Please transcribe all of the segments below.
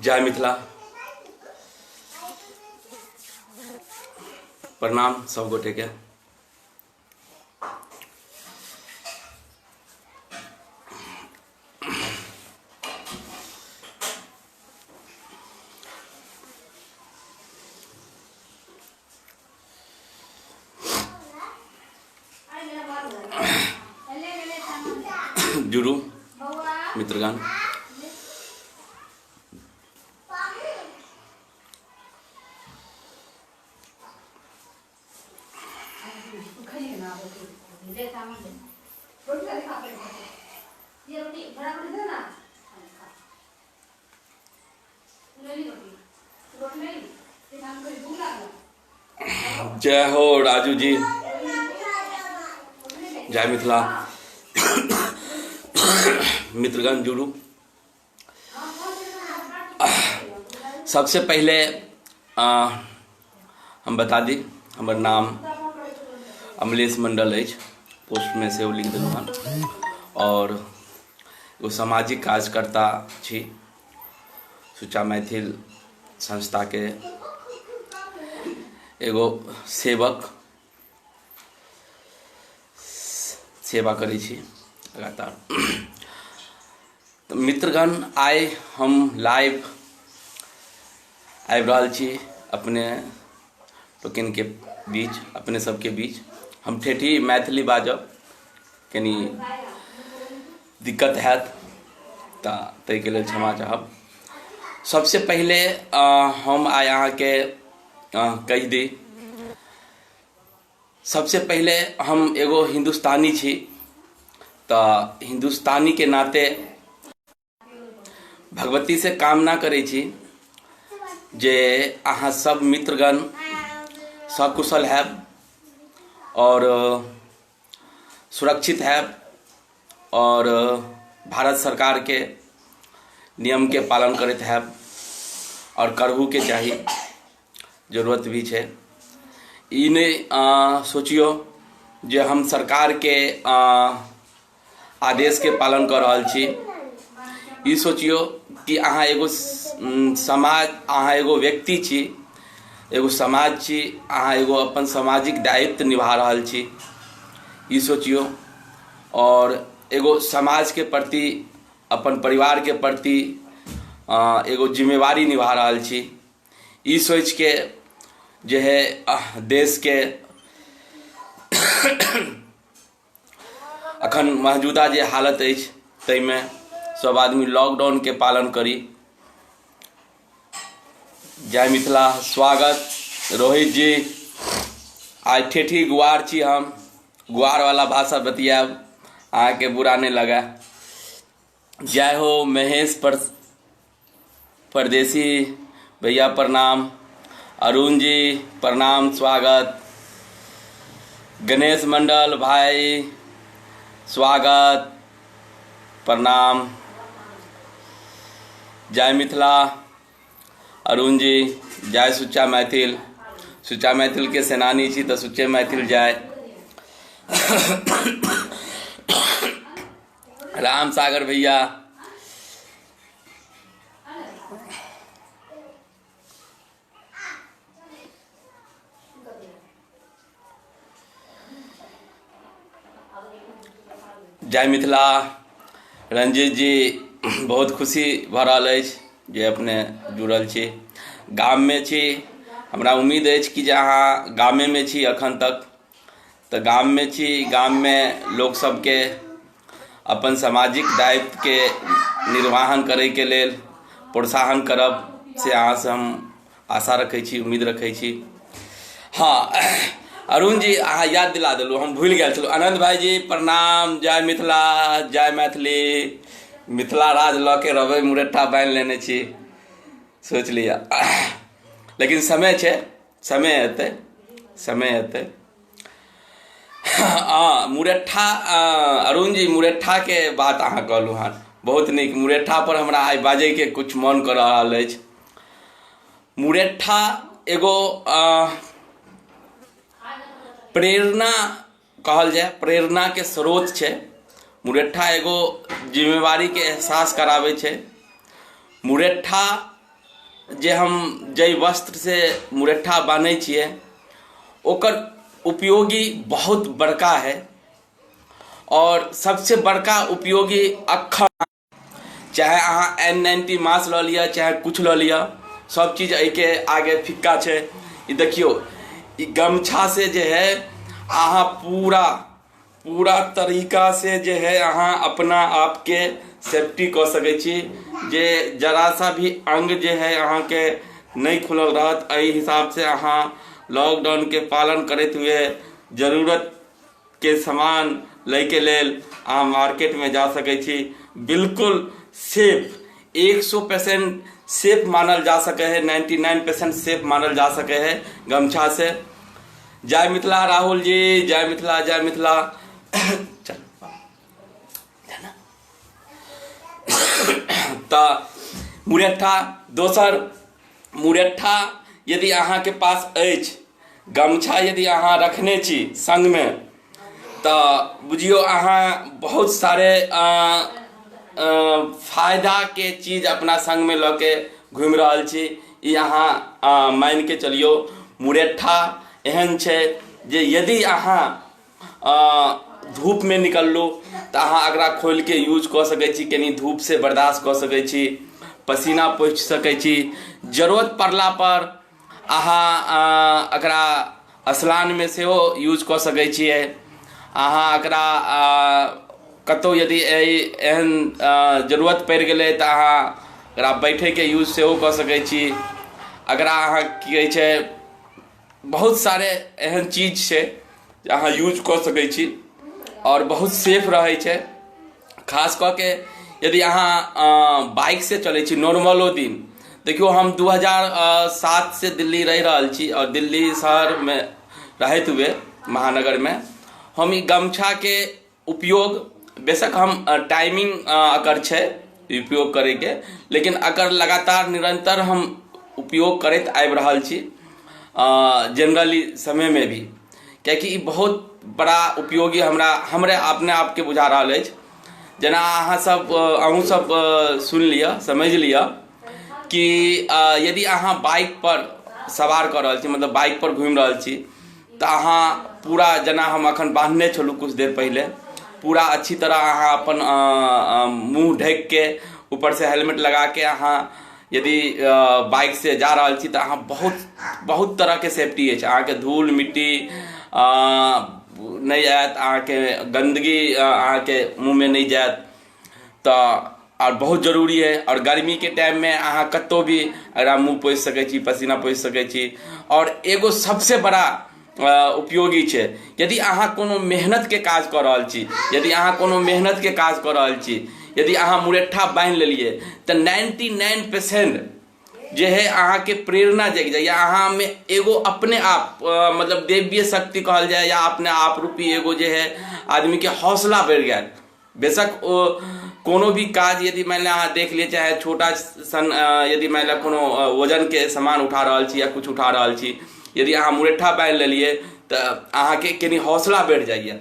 जय मिथिला। प्रणाम सब गोटे के। जुड़ू मित्रगण। जय हो राजू जी, जय मिथिला। मित्रगण जुड़ू। सबसे पहले हम बता दी, हमर नाम अमलेश मंडल है, पोस्ट में से लिख देलहुँ हन, और एगो सामाजिक कार्यकर्ता छी, सुचा मैथिल संस्था के एगो सेवा करै छी लगातार। तो मित्रगण, आइ हम लाइव आबि रहल छी अपने लोकनि के बीच, अपने सबके बीच। हम ठेठी मैथिली बाजब कनी दिक्कत हैत तऽ ताहिके लेल क्षमा चाहब। सबसे पहले हम आइ अहाँके कहि दी, सबसे पहले हम एगो हिंदुस्तानी छी, तो हिंदुस्तानी के नाते भगवती से कामना करै छी जे अहाँ सब मित्रगण सकुशल हैब और सुरक्षित हैब और भारत सरकार के नियम के पालन करैत हैब, और करहु के चाही, जरूरत भी है। ई नहीं सोचियो जे हम सरकार के आदेश के पालन कर रहल छी। ई सोचियो कि अहाँ एगो समाज, अहाँ एगो व्यक्ति छी, एगो समाज छी, अहाँ एगो अपन सामाजिक दायित्व निभा रहल छी, ई सोचियो। और एगो समाज के प्रति, अपन परिवार के प्रति एगो जिम्मेवारी निभा रहल छी। ई सोच के जे है देश के अखन मौजूदा जे हालत अछि ताहिमे सब आदमी लॉकडाउन के पालन करी। जय मिथिला। स्वागत रोहित जी। आज ठेठी गुआर छी, हम गुआर वाला भाषा बतियाब, अहाँ के बुरा नहीं लगा। जय हो महेश परदेसी भैया, प्रणाम। अरुण जी प्रणाम, स्वागत। गणेश मंडल भाई स्वागत, प्रणाम। जय मिथिला। अरुण जी जय सुच्चा मैथिल। सुच्चा मैथिल के सेनानी छी तो सुच्चे मैथिल जय। राम सागर भैया, जय मिथिला। रंजीत जी बहुत खुशी भऽ रहल अछि जे अपने जुड़ल छी, गाम में छी। हमरा उम्मीद अछि कि जे अहाँ गामे में छी अखन तक, तो गाम में छी, गाम में लोक सबके अपन सामाजिक दायित्व के निर्वाहन करे के लेल प्रोत्साहन करब से अहाँ से हम आशा रखै छी, उम्मीद रखै छी। हाँ अरुण जी अहाँ याद दिला देलहुँ, हम भूल गए छलहुँ। आनंद भाई जी प्रणाम। जय मिथिला, जय मैथिली। मिथिला राज लऽ के रहबै, मुरट्ठा बांधि लेने छी, सोच लिया। लेकिन समय छै, समय हेतै, समय हेतै। हाँ मुरट्ठा, अरुण जी मुरट्ठा के बात अहाँ कहलहुँ हँ, बहुत नीक। मुरट्ठा पर हमरा आइ बाजै के कुछ मन कर रहल अछि। मुरट्ठा एगो प्रेरणा कहल जाए, प्रेरणा के स्रोत छै। मुरट्ठा एगो जिम्मेवारी के एहसास कराबै छै। मुरट्ठा जे हम जै वस्त्र से मुरठा बांधे छिए ओकर उपयोगी बहुत बड़का है। और सबसे बड़का उपयोगी अखन, चाहे अहाँ N90 मास्क लऽ लिअ चाहे कुछ लऽ लिअ, सब चीज एहिके आगे फिक्का छै। ई देखियो, ई गमछा से जे है अहाँ पूरा तरीका से जे है अहाँ अपना आप के सेफ्टी कऽ सकै छी। जे जरा सा भी अंग जे है अहाँ के नहीं खुलल रहत। एहि हिसाब से अहाँ लॉकडाउन के पालन करते हुए जरूरत के सामान लैके लेल अहाँ मार्केट में जा सकै छी। बिल्कुल सेफ, 100% सेफ मानल जा सके है, 99% सेफ मानल जा सके है गमछा से। जय मिथिला राहुल जी, जय मिथिला, जय मिथिला। चल तो मुरठा, दोसर मुरठा यदि अहाँ के पास अछि, गमछा यदि अहाँ रखने छी संग में, तो बुझियो अहाँ बहुत सारे फायदा के चीज अपना संग में लऽ के घूमि रहल छी। ई अहाँ मान के चलियो, मुरठा एहन छै जे यदि अहाँ धूप में निकललो तो अहाँ एकरा खोल के यूज कऽ सकै छी, कनी धूप से बर्दाश्त कऽ सकै छी, पसीना पोछि सकै छी। जरूरत पड़ला पर अहाँ एकरा स्नान में सेहो यूज कऽ सकै छियै। अहाँ एकरा कतौ यदि एहन जरूरत पड़ि गेलै तऽ अहाँ एकरा बैठे के यूज सेहो कऽ सकै छी। एकरा अहाँ की कहै छै, बहुत सारे एहन चीज छै जे अहाँ यूज कऽ सकै छी और बहुत सेफ रहै छै। खास कऽ के यदि अहाँ बाइक से चलै छी नॉर्मलो दिन, देखियो हम 2007 से दिल्ली रहि रहल छी और दिल्ली शहर में रहते हुए महानगर में हम ई गमछा के उपयोग, बेशक हम टाइमिंग अकर छै उपयोग करे के, लेकिन अकर लगातार निरंतर हम उपयोग करैत आबि रहल छी जनरली समय में भी, कियाकि ई बहुत बड़ा उपयोगी हमरे अपने आप के बुझा रहल अछि। जेना अहाँ सब अहूँ सब सुन लिअ, समझ लिअ कि यदि अहाँ बाइक पर सवार कर रहल छी, मतलब बाइक पर घूमि रहल छी, तो अहाँ पूरा, जेना हम अखन बांधने छलू कुछ देर पहले, पूरा अच्छी तरह अहाँ अपन मुंह ढक के ऊपर से हेलमेट लगा के अहाँ यदि बाइक से जा रहल छी तो अहाँ बहुत तरह के सेफ्टी अछि। अहाँ के धूल मिट्टी नहीं आयत, अहाँ के गंदगी अहाँ के मुंह में नहीं जायत, तो और बहुत जरूरी है। और गर्मी के टाइम में अहाँ कतो भी अगर मुंह पोछि सकै छी, पसीना पोछि सकै छी। और एगो सबसे बड़ा उपयोगी छै, यदि अहाँ कोनो मेहनत के काज कर रहल छी, यदि अहाँ कोनो मेहनत के काज कर रहल छी, यदि अहाँ मुरठा बांधि लेलिए तो 99% जे है अहाँ के प्रेरणा जग जाए, या अहाँ में एगो अपने आप मतलब देवीय शक्ति कहल जाए, या अपने आप रूपी एगो जे है आदमी के हौसला बढ़ गया। बेशक कोनो भी काज यदि मान लिया अहाँ देख लिए, चाहे छोटा सन यदि मान लिया कोनो वजन के सामान उठा रहल छी या कुछ उठा रहल छी, यदि अहाँ मुरठा बांधि लेलिए तो अहाँ के कनी हौसला बढ़ जाइए।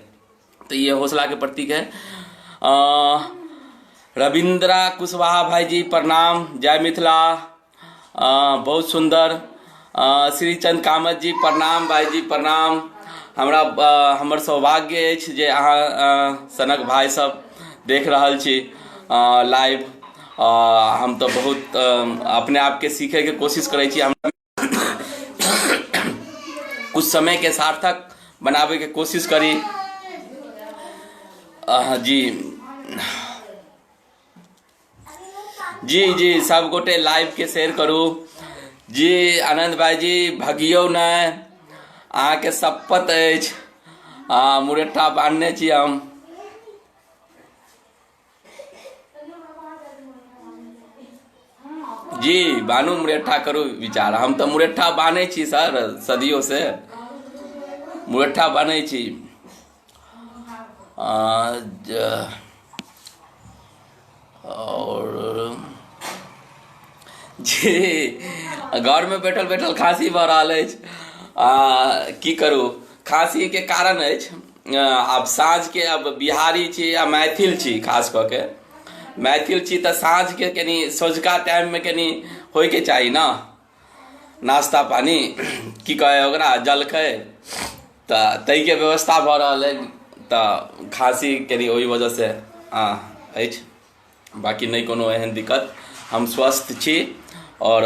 तो ये हौसला के प्रतीक है। रविंद्रा कुशवाहा भाई जी प्रणाम, जय मिथिला, बहुत सुंदर। श्रीचंद कामत जी प्रणाम, भाई जी प्रणाम। हमर सौभाग्य अछि जे अहाँ सनक भाई सब देख रहल छी लाइव। हम तो बहुत अपने आप के सीखे के कोशिश करै छी, हम कुछ समय के सार्थक बनावे के कोशिश करी। जी सब गोटे लाइव के शेयर करू जी। आनंद भाई जी भगियो नहीं, अहाँ के शपथ अछि, मुरठा बांधने छी हम। जी बानू मुरठा करू विचार, हम तो मुरठा बांधे छी सर, सदियों से मुरठा बांधे छी। और जी घर में बैठल बैठल खांसी भऽ रहल अछि, की करू, खांसी के कारण अछि। आब साँझ के, अब बिहारी छी या मैथिल छी, खास कऽ के मैथिल छी तो साँझ के कनी सँझुका टाइम में कनी होइके चाही ना, नाश्ता पानी की कहे ओकरा, जलखै, तो तई के व्यवस्था भऽ रहल है, तो खाँसी के ओहि वजह से अछि, बाकी नहीं कोनो एहन दिक्कत। हम स्वस्थ छी और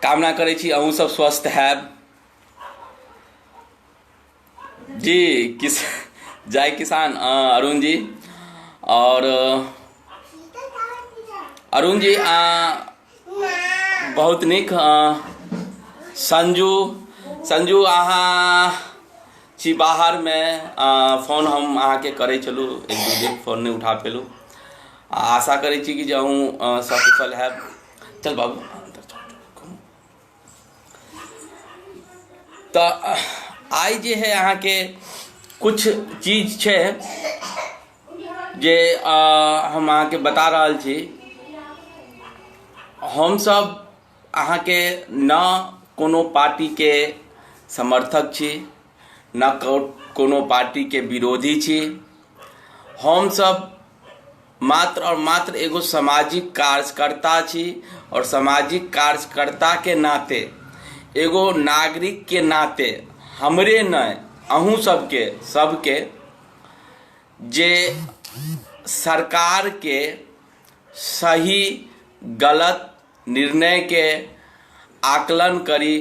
कामना करै छी अहूँ सब स्वस्थ हैब। जी जय किसान अरुण जी। और अरुण जी बहुत नीक। संजू अहाँ छी बाहर में, फोन हम अहाँ के करे चलू, एक दू दिन फोन नहीं उठा पेलू। आशा करै छी कि जे अहूँ सकुशल हैब। चल बाबू तो आई जे है अहाँ के कुछ चीज छे जे हम अहाँ के बता रहल छी। हम सब अहाँ के न कोनो पार्टी के समर्थक छी, न कोनो पार्टी के विरोधी छी। हम सब मात्र और मात्र एगो सामाजिक कार्यकर्ता छी, और सामाजिक कार्यकर्ता के नाते, एगो नागरिक के नाते हमरे न अहूँ सबके जे सरकार के सही गलत निर्णय के आकलन करी,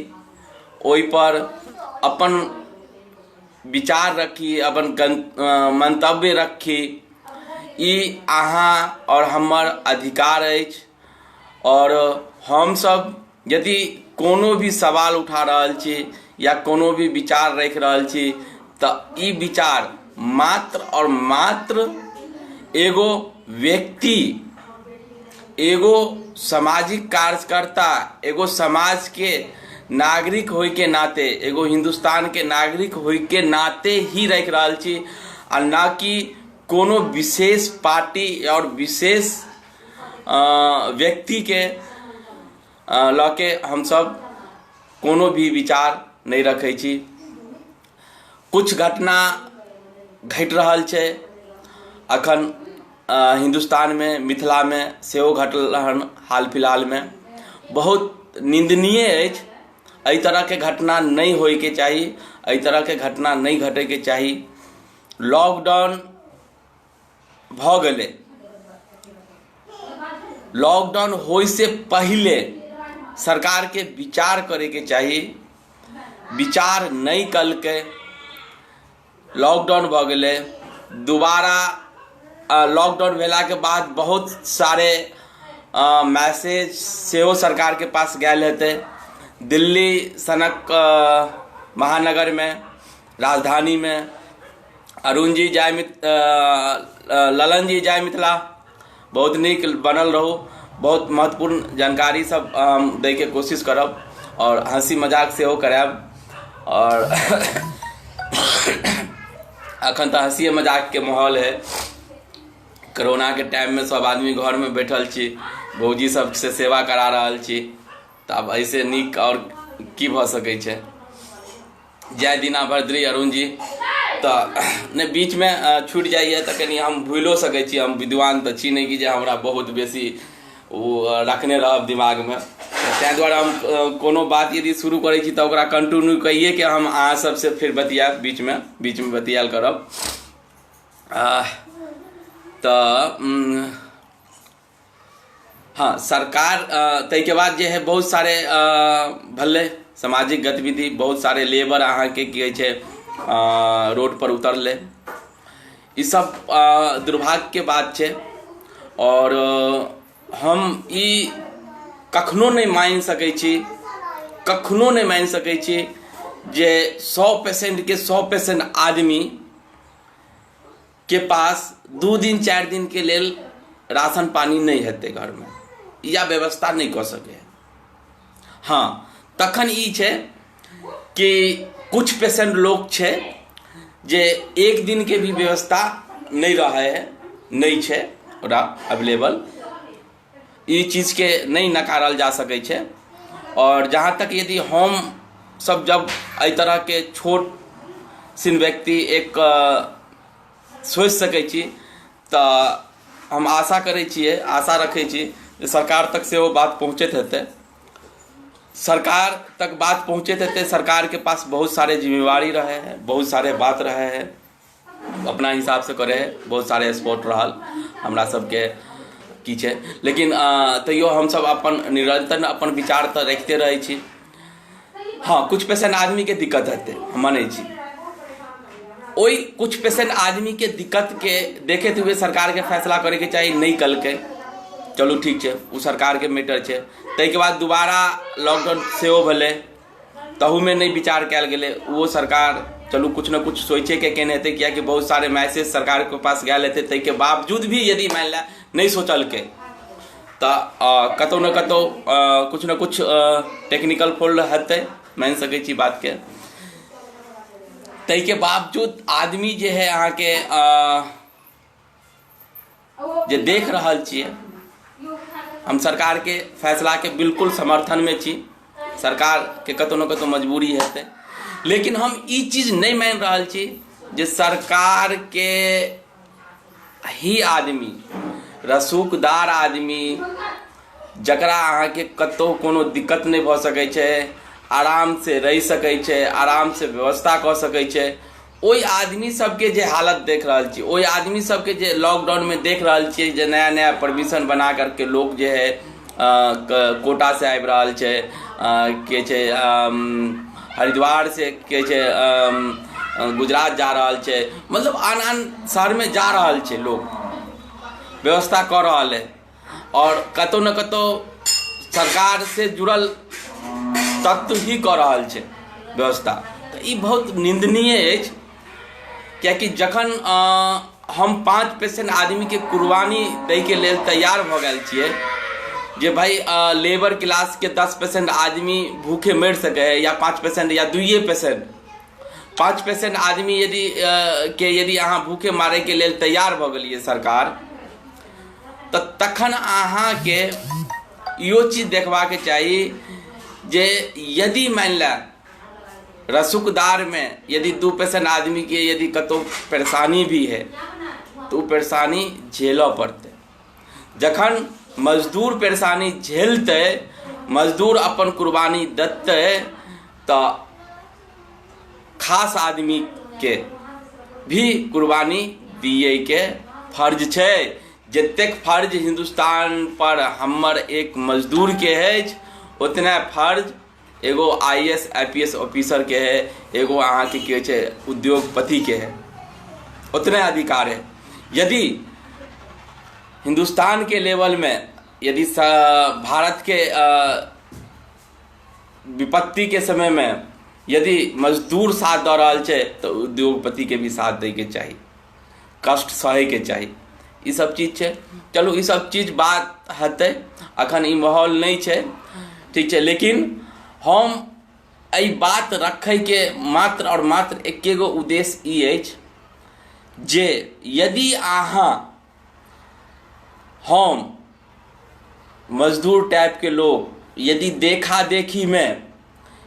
ओहि पर अपन विचार रखी, अपन मंतव्य रखी, ई अहाँ और हमर अधिकार अछि। और हम सब यदि कोनो भी सवाल उठा रहल छी या कोनो भी विचार रख रहल छी, तऽ ई विचार मात्र और मात्र एगो व्यक्ति, एगो सामाजिक कार्यकर्ता, एगो समाज के नागरिक होय के नाते, एगो हिंदुस्तान के नागरिक होय के नाते ही रख रहल छी, आ ना कि कोनो विशेष पार्टी और विशेष व्यक्ति के लके हम सब कोनो भी विचार नहीं रखै छी। कुछ घटना घट रहल छे अखन हिंदुस्तान में, मिथिला में सेहो घटल हन हाल फिलहाल में, बहुत निंदनीय अछि। एहि तरह के घटना नहीं होय के चाही, एहि तरह के घटना नहीं घटे के चाही। लॉकडाउन भ गेले, लॉकडाउन होय से पहले सरकार के विचार करे के चाही, विचार नहीं कल के लॉकडाउन भ गेले। दोबारा लॉकडाउन भेला के बाद बहुत सारे मैसेज सेहो सरकार के पास गैल हेतै। दिल्ली सनक महानगर में, राजधानी में, अरुण जी जय ललन जी जय मिथिला, बहुत नीक बनल रहू। बहुत महत्वपूर्ण जानकारी सब दै के कोशिश करब और हंसी मजाक सेहो करायब। और अखन तो हंसी मजाक के माहौल है। कोरोना के टाइम में सब आदमी घर में बैठल छी, भौजी सब से सेवा करा रहल छी, तो अब ऐसे नीक और की भ सकै छै। जय दीना भद्री अरुण जी। तो ने बीच में छूट जाइए तो कहीं हम भूलो सकै छी, हम विद्वान तो छी नहीं कि जे हमरा बहुत बेसी वो रखने रहब दिमाग में। तै द्वारे हम कोनो बात यदि शुरू करै छी तो ओकरा कंटिन्यू कहिए कि हम अहाँ सबसे फिर बतियाब, बीच में बतियाल करब। तो हाँ, सरकार तै के बाद जे है बहुत सारे भले सामाजिक गतिविधि, बहुत सारे लेबर अहाँ के की छै रोड पर उतरले, ई सब दुर्भाग्य के बात छै। और हम ई कखनो नहीं मान सकै छी, कखनो नहीं मान सकै छी जे 100% के 100% आदमी के पास 2 दिन 4 दिन के लेल राशन पानी नहीं हेतै घर में, या व्यवस्था नहीं कर सके। हाँ, तखन ई छै कि कुछ पेशेंट लोग छे जे 1 दिन के भी व्यवस्था नहीं रहे है, नहीं छे ओकरा अवेलेबल। ई चीज के नहीं नकारल जा सकै छै। और जहाँ तक यदि हम सब जब एहि तरह के छोट सिन व्यक्ति एक सोच सकै छी, तो हम आशा करै छियै, आशा रखै छी जे सरकार तक से वो बात पहुँचैत हेतै, सरकार तक बात पहुँचैत हेतै। सरकार के पास बहुत सारे जिम्मेवारी रहे हैं, बहुत सारे बात रहे हैं, अपना हिसाब से करे है, बहुत सारे स्पॉट रहल हमरा सबके की छै। लेकिन तैयो हमसब अपन निरंतर अपन विचार तऽ रखते रहै छी। हाँ, कुछ पेशेंट आदमी के दिक्कत हेतै, हम मानै छी। ओई कुछ पेशेंट आदमी के दिक्कत के देखते हुए सरकार के फैसला करे के चाहिए, नहीं कलकै, चलू ठीक छै, उ सरकार के मैटर छै। ताहिके बाद दोबारा लॉकडाउन सेहो भेलै, तहूमे नहीं विचार कयल गेलै। वो सरकार चलू कुछ न कुछ सोचे के केने हेतै, कियाकि बहुत सारे मैसेज सरकार के पास गए हेतै। ताहिके बावजूद भी यदि मान लिया नहीं सोचलकै तऽ कतौ न कतौ कुछ न कुछ टेक्निकल फॉल्ट हेतै, मान सकै छी बात के। ताहिके बावजूद आदमी जे है अहाँ के जे देख रहल छियै, हम सरकार के फैसला के बिल्कुल समर्थन में छी। सरकार के कतौ न कतौ मजबूरी हेतै, लेकिन हम ई चीज नहीं मान रहल छी जे सरकार के ही आदमी, रसूखदार आदमी, जकरा अहाँ के कतौ कोनो दिक्कत नहीं भऽ सकै छै, आराम से रह सकै छै, आराम से व्यवस्था कऽ सकै छै, ओई आदमी सबके जे हालत देख रहल छी, ओई आदमी सबके जे लॉकडाउन में देख रहल छियै जे नया नया परमिशन बना करके लोग जे है कोटा से आबि रहल छै, के छै हरिद्वार से के छै गुजरात जा रहल छै, मतलब आन आन शहर में जा रहल छै लोग, व्यवस्था कर रहल है। और कतौ न कतौ सरकार से जुड़ल तत्व ही कर रहल छै व्यवस्था। तऽ ई बहुत निंदनीय अछि, कियाकि जखन हम 5 पेशेंट आदमी के कुर्बानी दै के लेल तैयार भऽ गेल छियै, जे भाई लेबर क्लास के 10 पेशेंट आदमी भूखे मरि सके है, या 5 पेशेंट या 2 पेशेंट, 5 पेशेंट आदमी यदि अहाँ भूखे मारे के लेल तैयार भऽ गेलियै सरकार, तऽ तखन अहाँ के इहो चीज देखबाके चाही जे यदि मान लिया रसूखदार में यदि 2 पेशेंट आदमी के यदि कतौ परेशानी भी है, तो परेशानी झेलऽ पड़तै। जखन मजदूर परेशानी झेलते, मजदूर अपन कुर्बानी देते, तऽ खास आदमी के भी कुर्बानी दिए के फर्ज छै। जतेक फर्ज हिंदुस्तान पर हमर एक मजदूर के है, उतना फर्ज एगो IAS IPS ऑफिसर के है, एगो अहाँ के छै उद्योगपति के है, उतने अधिकार है। यदि हिंदुस्तान के लेवल में यदि भारत के विपत्ति के समय में यदि मजदूर साथ दऽ रहल छै, तो उद्योगपति के भी साथ दै के चाही, कष्ट सहे के चाही। ई सब चीज छै, चलू ई सब चीज बात हेतै, अखन ई माहौल नहीं छै, ठीक छै। लेकिन हम एहि बात रखै के मात्र और मात्र एकेगो उद्देश्य ई अछि जे यदि अहाँ हम मजदूर टाइप के लोग यदि देखा देखी में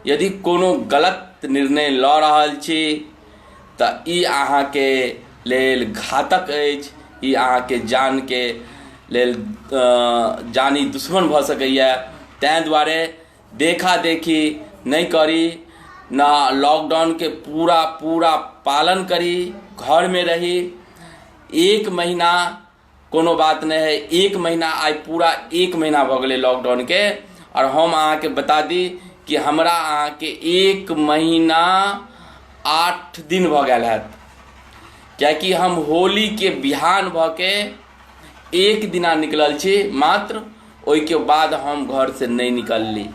यदि कोनो गलत निर्णय लऽ रहल छी, तऽ ई अहाँ के लेल घातक अछि, ई अहाँ के जान के लेल जानी दुश्मन भऽ सकैया। तैं दुआरे देखा देखी नहीं करी, ना लॉकडाउन के पूरा पालन करी, घर में रही। 1 महीना कोनो बात नहीं है, 1 महीना आई पूरा 1 महीना भऽ गेलै लॉकडाउन के, और हम अहाँ के बता दी कि हमरा अहाँ के 1 महीना 8 दिन भऽ गेल हैत, कियाकि हम होली के बिहान भऽ के 1 दिना निकलल छी मात्र, ओई के बाद हम घर से नहीं निकलली।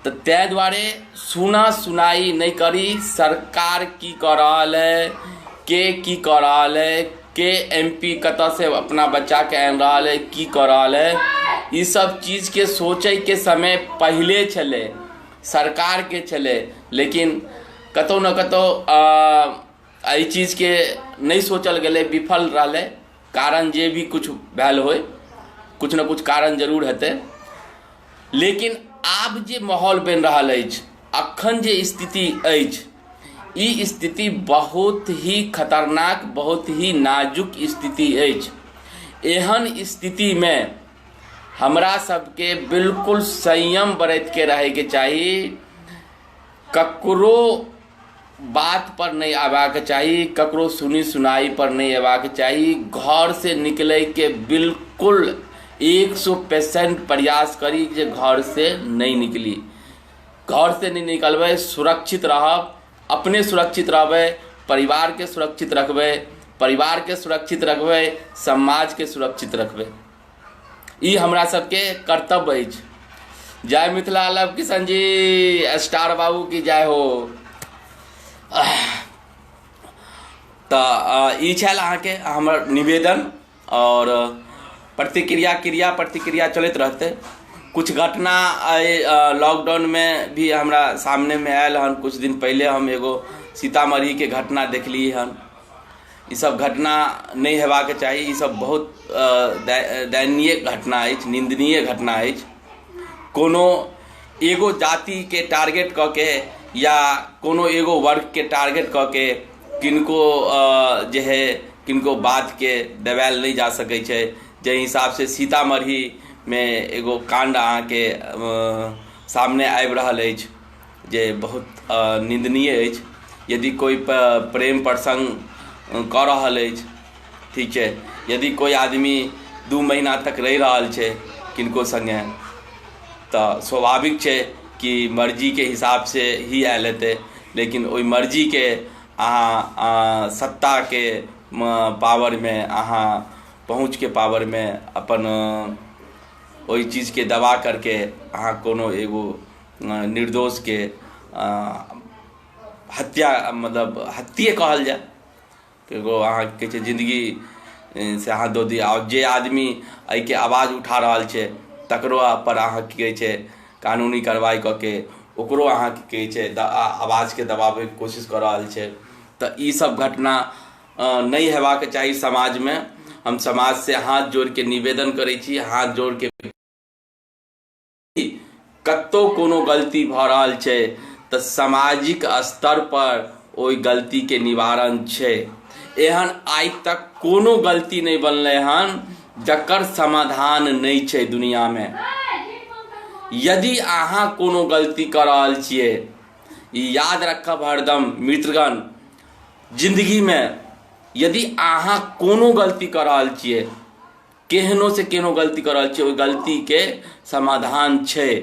तो तै दुआरे सुना सुनाई नहीं करी, सरकार की कर रहल है, के की कर रहल है, के MP कतऽ से अपना बच्चा के आनि रहल है, की कर रहल है, ई सब चीज के सोचे के समय पहले छले, सरकार के छले। लेकिन कतौ न कतौ एहि चीज के नहीं सोचल गेलै, विफल रहलै। कारण जे भी कुछ भेल होय, कुछ न कुछ कारण जरूर हेतै। लेकिन आब जे माहौल बनि रहल अछि, अखन जे स्थिति अछि, ई स्थिति बहुत ही खतरनाक, बहुत ही नाजुक स्थिति अछि। एहन स्थिति में हमरा सबके बिल्कुल संयम बरत के रहे के चाहिए, ककरो बात पर नहीं आबाक चाहिए, ककरो सुनी सुनाई पर नहीं आबाक चाहिए। घर से निकले के बिल्कुल 100% प्रयास करी जे घर से नहीं निकली, घर से नहीं निकलबै, सुरक्षित रहब, अपने सुरक्षित रहबै, परिवार के सुरक्षित रखबै, परिवार के सुरक्षित रखबै, समाज के सुरक्षित रखबै। ई हमरा सबके कर्तव्य अछि। जय मिथिला लव किशन जी, स्टार बाबू की जय हो। तऽ ई छल अहाँके हमर निवेदन, और प्रतिक्रिया चलैत रहते। कुछ घटना लॉकडाउन में भी हमरा सामने में आयल हन। कुछ दिन पहले हम एगो सीतामढ़ी के घटना देखली हन। ई सब घटना नहीं हेबाक चाही। ई सब बहुत दयनीय घटना अछि, निंदनीय घटना अछि। कोनो एगो जाति के टारगेट कऽ के या कोनो एगो वर्ग के टारगेट कऽ के किनको जे है किनको बात के दबायल नहीं जा सकै छै। जे हिसाब से सीतामढ़ी में एगो कांड अहाँ के सामने आबि रहल अछि जे बहुत निंदनीय अछि। यदि कोई प्रेम प्रसंग कऽ रहल अछि, ठीक है, यदि कोई आदमी 2 महीना तक रहि रहल छै किनको संगे, तऽ स्वाभाविक छै कि मर्जी के हिसाब से ही आयल हेतै। लेकिन ओहि मर्जी के अहाँ सत्ता के पावर में, अहाँ पहुँच के पावर में अपन ओहि चीज के दबा करके अहाँ कोनो एगो निर्दोष के हत्या, मतलब हत्ये कहल जाए, एगो अहाँ कहै छै जिंदगी से अहाँ दो दिया। और जे आदमी एहि के आवाज उठा रहल छै तकरो पर अहाँ की कहै छै कानूनी कार्रवाई कऽ के ओकरो अहाँ की कहै छै आवाज के दबाबै के कोशिश कऽ रहल छै। तऽ ई सब घटना नहीं हेबाक चाही समाज में। हम समाज से हाथ जोड़ के निवेदन करै छी, हाथ जोड़ के कतौ कोनो गलती भऽ रहल छै तऽ सामाजिक स्तर पर ओहि गलती के निवारण छै। एहन आइ तक कोनो गलती नहीं बनलै हन जकर समाधान नहीं छै दुनिया में। यदि अहाँ कोनो गलती कर रहल छियै, याद रखब हरदम मित्रगण, जिंदगी में यदि अहाँ कोनो गलती कर रहल छियै, केहनो से केहनो गलती कर रहल छियै, ओहि गलती के समाधान छै।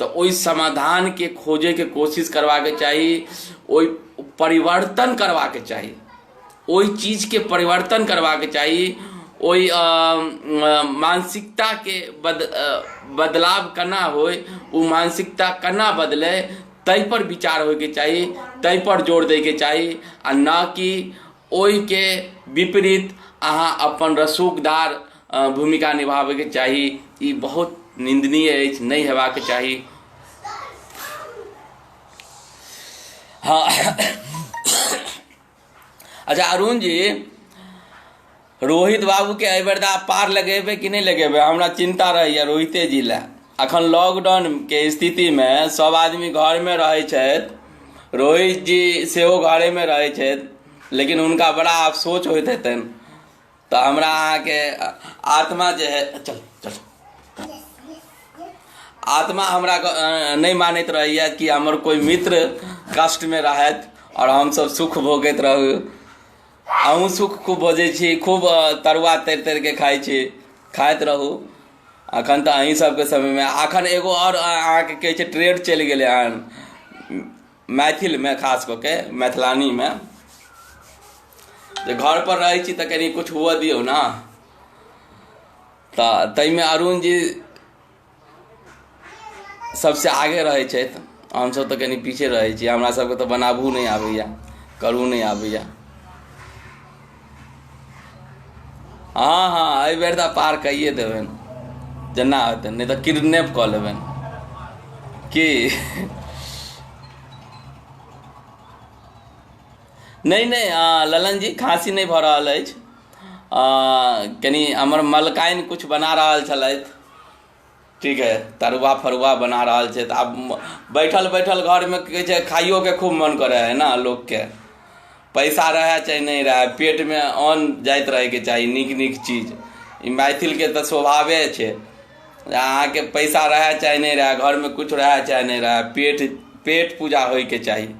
तो ओहि समाधान के खोजे के कोशिश करबाके चाही, ओहि परिवर्तन करबाके चाही, ओहि चीज के परिवर्तन करबाके चाही। ओहि मानसिकता के बदलाव केना होय, ओ मानसिकता केना बदले, तै पर विचार होयके चाही, तै पर जोर दैके चाही, आ न कि ओहि के विपरीत अहाँ अपन रसूखदार भूमिका निभाबैके चाही। ई बहुत निंदनीय अछि, नहीं हेबाक चाही। हाँ अच्छा अरुण जी, रोहित बाबू के एहि बेर पार लगेबै कि नहीं लगेबै? हमरा चिंता रहैया रोहिते जी ला। अखन लॉकडाउन के स्थिति में सब आदमी घर में रहै छथि, रोहित जी सेहो घरे में रहै छथि, लेकिन उनका बड़ा अफसोच होइत हेतनि। तो हमरा अहाँ के आत्मा जे है, चल आत्मा हमरा नहीं मानैत रहैया कि हमर कोई मित्र कष्ट में रहत और हम सब सुख भोगैत रहू। अहूँ सुख खूब भोजै छी, खूब तरुआ तर के खाइ छी, खाइत रहू। अखन तो अहीं सबके समय में अखन एगो और अहाँ के कहै छै ट्रेड चलि गेलै हन मैथिल में, खास कऽ के मैथिलानी में, जे घर पर रहै छी तऽ कनी कुछ हुआ दियौ ना। तऽ ताहिमे अरुण जी सबसे आगे रहै छथि, हमसब तऽ कनी पीछे रहै छी। हमरा सबके तऽ बनाबू नहीं आबैया, करू नहीं आबैया। हाँ हाँ, एहि बेर तऽ पार कहिए देबनि जेना हेतै, नहीं तऽ किडनैप कऽ लेबनि की। नहीं ललन जी, खांसी नहीं भऽ रहल अछि। कनी हमर मलकाइन कुछ बना रहल छलथि, ठीक है, तरुआ फरुआ बना रहल छै। आब बैठल बैठल घर में कहै छै खाइयो के खूब मन करे है ना लोग के, पैसा रहे चाहे नहीं रहे, पेट में अन्न जाइत रहे के चाहिए, नीक नीक चीज। ई मैथिल के तो स्वभावे है। अहाँ के पैसा रहे चाहे नहीं रहे, घर में कुछ रहे चाहे नहीं रहे, पेट पूजा होय के चाहिए।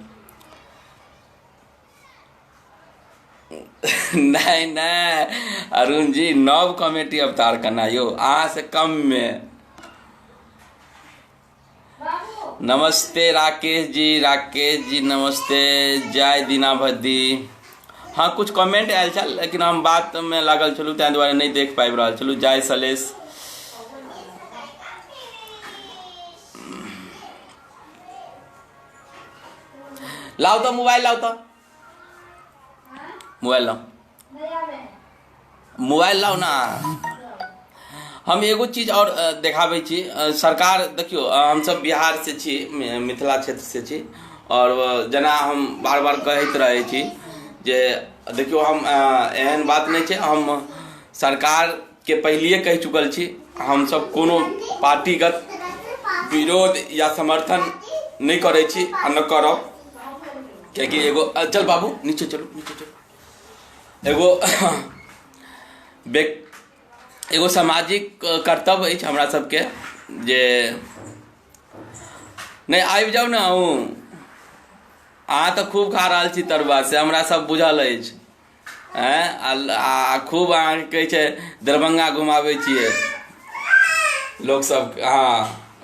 नहीं नहीं अरुण जी, नव कमेटी अवतार करना यो, अहाँ से कम में। नमस्ते राकेश जी नमस्ते। जय दीना भद्दी। हाँ कुछ कमेंट आयल छल, लेकिन हम बात में लागल छलू तै दुआरे नहीं देख पाबि रहल छलू। जय सलेश। लाओ तो मोबाइल, लाओ तो मोबाइल लाओ, मोबाइल लाओ ना। हम एगो चीज और देखाबै छी। सरकार देखियो, हम सब बिहार से छी, मिथिला क्षेत्र से छी, और जना हम बार बार कहैत रहै छी जे देखियो हम एहन बात नहीं है, हम सरकार के पहलिए कह चुकल छी, हम सब कोनो पार्टीगत विरोध या समर्थन नहीं करे छी आ न करब। क्योंकि एगो चल बाबू नीचे चलो, नीचे चलो। एगो सामाजिक कर्तव्य है हमरा सबके जे नहीं आबि जाओ ना। अहाँ तो खूब खा रहा छी तरुआ से, हमरा सब बुझल अछि। खूब अहाँ कहै छै दरभंगा घुमाबै छियै लोग सब। हाँ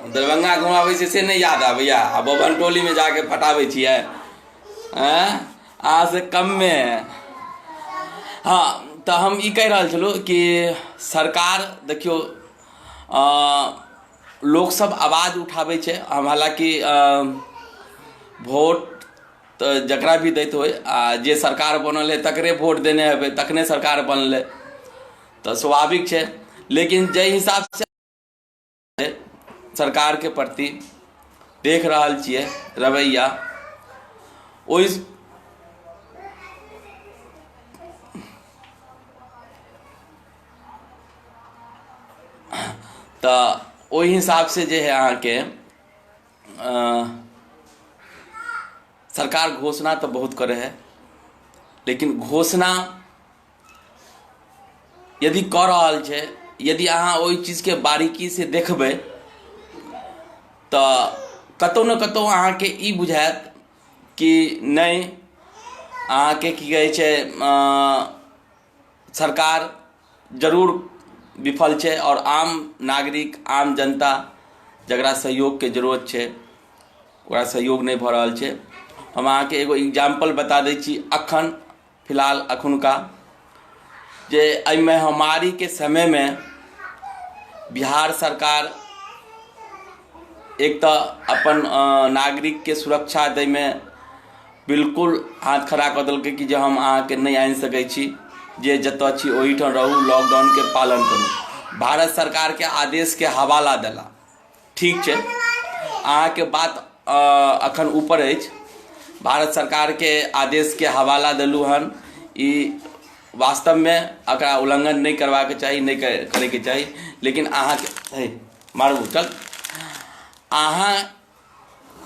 दरभंगा घुमाबै छै से नहीं याद आबैया, आ बबन टोली में जाके फटाबै छियै। अहाँ से कम में। हाँ तो हम ई कह रहा छलू कि सरकार देखियो लोग सब आवाज उठाबै छै। हम हालांकि वोट तो जकरा भी दैत हो, जे सरकार बनल है तकरे वोट देने हेबै, तखने सरकार बनले, तो स्वाभाविक है। लेकिन जे हिसाब से सरकार के प्रति देख रहल छियै रवैया, ओहि तो ओहि हिसाब से जे है अहाँ के सरकार घोषणा तो बहुत करे है, लेकिन घोषणा यदि कर रहल छै, यदि अहाँ ओहि चीज के बारीकी से देखबै तो कतौ न कतौ अहाँ के ई बुझायत कि नहीं, अहाँ के की कहै छै सरकार जरूर विफल छै, और आम नागरिक आम जनता जकरा सहयोग के जरूरत छै ओकरा सहयोग नहीं भ रहल छै। हम अहाँ के एगो एग्जाम्पल बता दै छी। अखन फिलहाल अखुनका जे एहि महामारी के समय में बिहार सरकार एक तो अपन नागरिक के सुरक्षा दै में बिल्कुल हाथ खड़ा कऽ देलकै कि जे हम अहाँ के नहीं आनि सकै छी, जे जतऽ छी ओहिठाम रहू, लॉकडाउन के पालन करू। भारत सरकार के आदेश के हवाला देला। ठीक है, अहाँ के बात अखन ऊपर अछि। भारत सरकार के आदेश के हवाला देलू हन, ई वास्तव में एकरा उल्लंघन नहीं करवा के चाहिए, नहीं करे के चाहिए। लेकिन अहाँ के मारू चल, अहाँ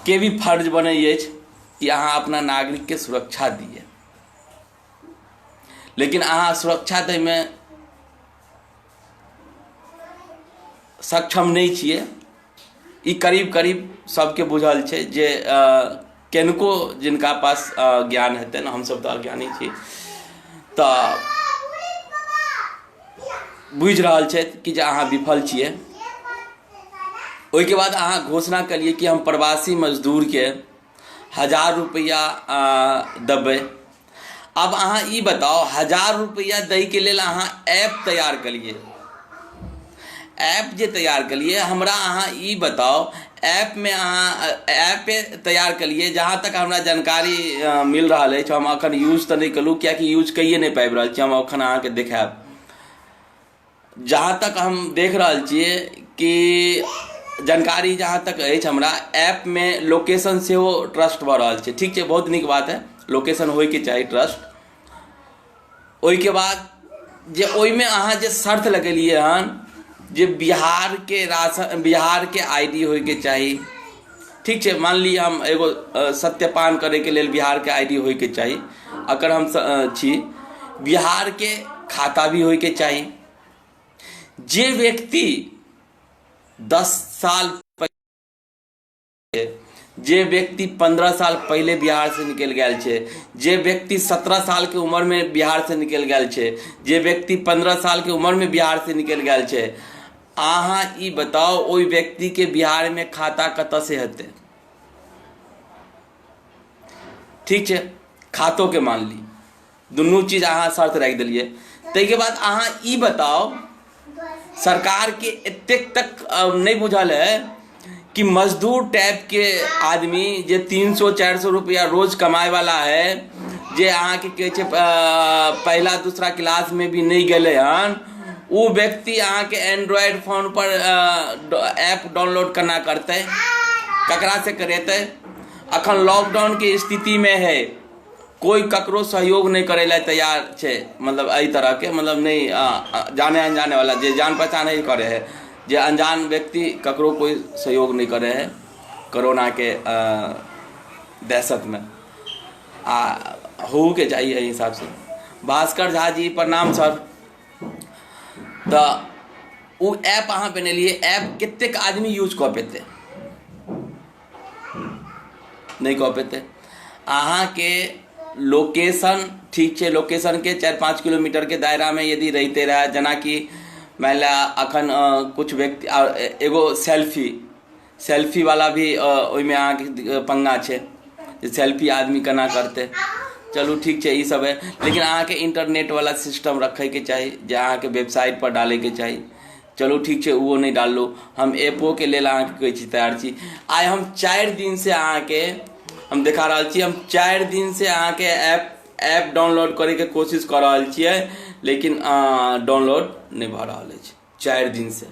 के भी फर्ज बनै अछि कि अहाँ अपना नागरिक के सुरक्षा दिए, लेकिन अहाँ सुरक्षा दै में सक्षम नहीं छिए। ई करीब करीब सबके बुझल छै जे केनको जिनका पास ज्ञान हेतै न, हमसब तो अज्ञानी छी, तो बुझि रहल छै कि जे अहाँ विफल छिए। ओहिके बाद अहाँ घोषणा करिए कि हम प्रवासी मजदूर के 1000 रुपया देबै। अब अहाँ ई बताओ, 1000 रुपया दै के लेल अहाँ ऐप तैयार करिए। ऐप जे तैयार करिए, हमरा अहाँ ई बताओ, ऐप में अहाँ ऐप तैयार करिए। जहाँ तक हमरा जानकारी मिल रहा है, हम अखन यूज तो नहीं करूँ, क्या कि यूज कहिए नहीं पाबि रहल छी, हम अखन अहाँ के देखायब। जहाँ तक हम देख रहल छिए कि जानकारी जहाँ तक अछि हमरा, ऐप में लोकेशन से हो ट्रस्ट भऽ रहल छै। ठीक है, बहुत नीक बात है, लोकेशन होय के चाहिए ट्रस्ट। ओहि के बाद जे ओहि में अहाँ जे शर्त लगेलिए हन जे बिहार के राशन, बिहार के आईडी होय के चाहिए। ठीक है, मान ली हम एगो सत्यपान करे के लेल बिहार के आईडी होय के चाहिए, अगर हम छी बिहार के खाता भी होय के चाहिए। जे व्यक्ति 10 साल पहले, जे व्यक्ति 15 साल पहले बिहार से निकल गया छे, जे व्यक्ति 17 साल के उम्र में बिहार से निकल गया छे, जे व्यक्ति 15 साल के उम्र में बिहार से निकल गया छे, अहाँ ई बताओ ओई व्यक्ति के बिहार में खाता कतऽ से हेतै? ठीक है, खातो के मान ली, दुनू चीज अहाँ शर्त राखि देलिए। ताहिके बाद अहाँ ई बताओ, सरकार के एतेक तक नहीं बुझल है कि मजदूर टाइप के आदमी जे 300-400 रुपया रोज कमाए वाला है, जे अहाँ के कहे छे पहला दूसरा क्लास में भी नहीं गेले हन, वो व्यक्ति अहाँ के एंड्रॉयड फोन पर ऐप डाउनलोड करना करते, ककरा से करेते? अखन लॉकडाउन के स्थिति में है, कोई ककरो सहयोग नहीं करे ला तैयार छे, मतलब एहि तरह के, मतलब नहीं जाने अनजाने वाला, जे जान पहचान ही करे है, जे अनजान व्यक्ति ककरो कोई सहयोग नहीं करे है कोरोना के दहशत में। हो के चाहिए एहि हिसाब से। भास्कर झा जी प्रणाम सर। तो वो ऐप अहाँ बनेलिए, ऐप कितने आदमी यूज कऽ पेते? नहीं कऽ पेते। अहाँ के लोकेशन ठीक है, लोकेशन के 4-5 किलोमीटर के दायरा में यदि रहते रहे, जना कि मान ला अखन कुछ व्यक्ति एगो सेल्फी वाला भी ओहिमे अहाँके पंगा छे, जे सेल्फी आदमी केना करते। चलू ठीक है, ये सब है, लेकिन अहाँके इंटरनेट वाला सिस्टम रखे के चाहिए, जे अहाँके वेबसाइट पर डाले के चाहिए। चलो ठीक है, वो नहीं डालो, हम ऐपो के लेल अहाँके कहै छी तैयार छी। आइ हम 4 दिन से अहाँके हम देखा रहा छी, हम 4 दिन से अहाँके ऐप डाउनलोड करे के कोशिश कर रहा छियै, लेकिन डाउनलोड नहीं भऽ रहल अछि 4 दिन से।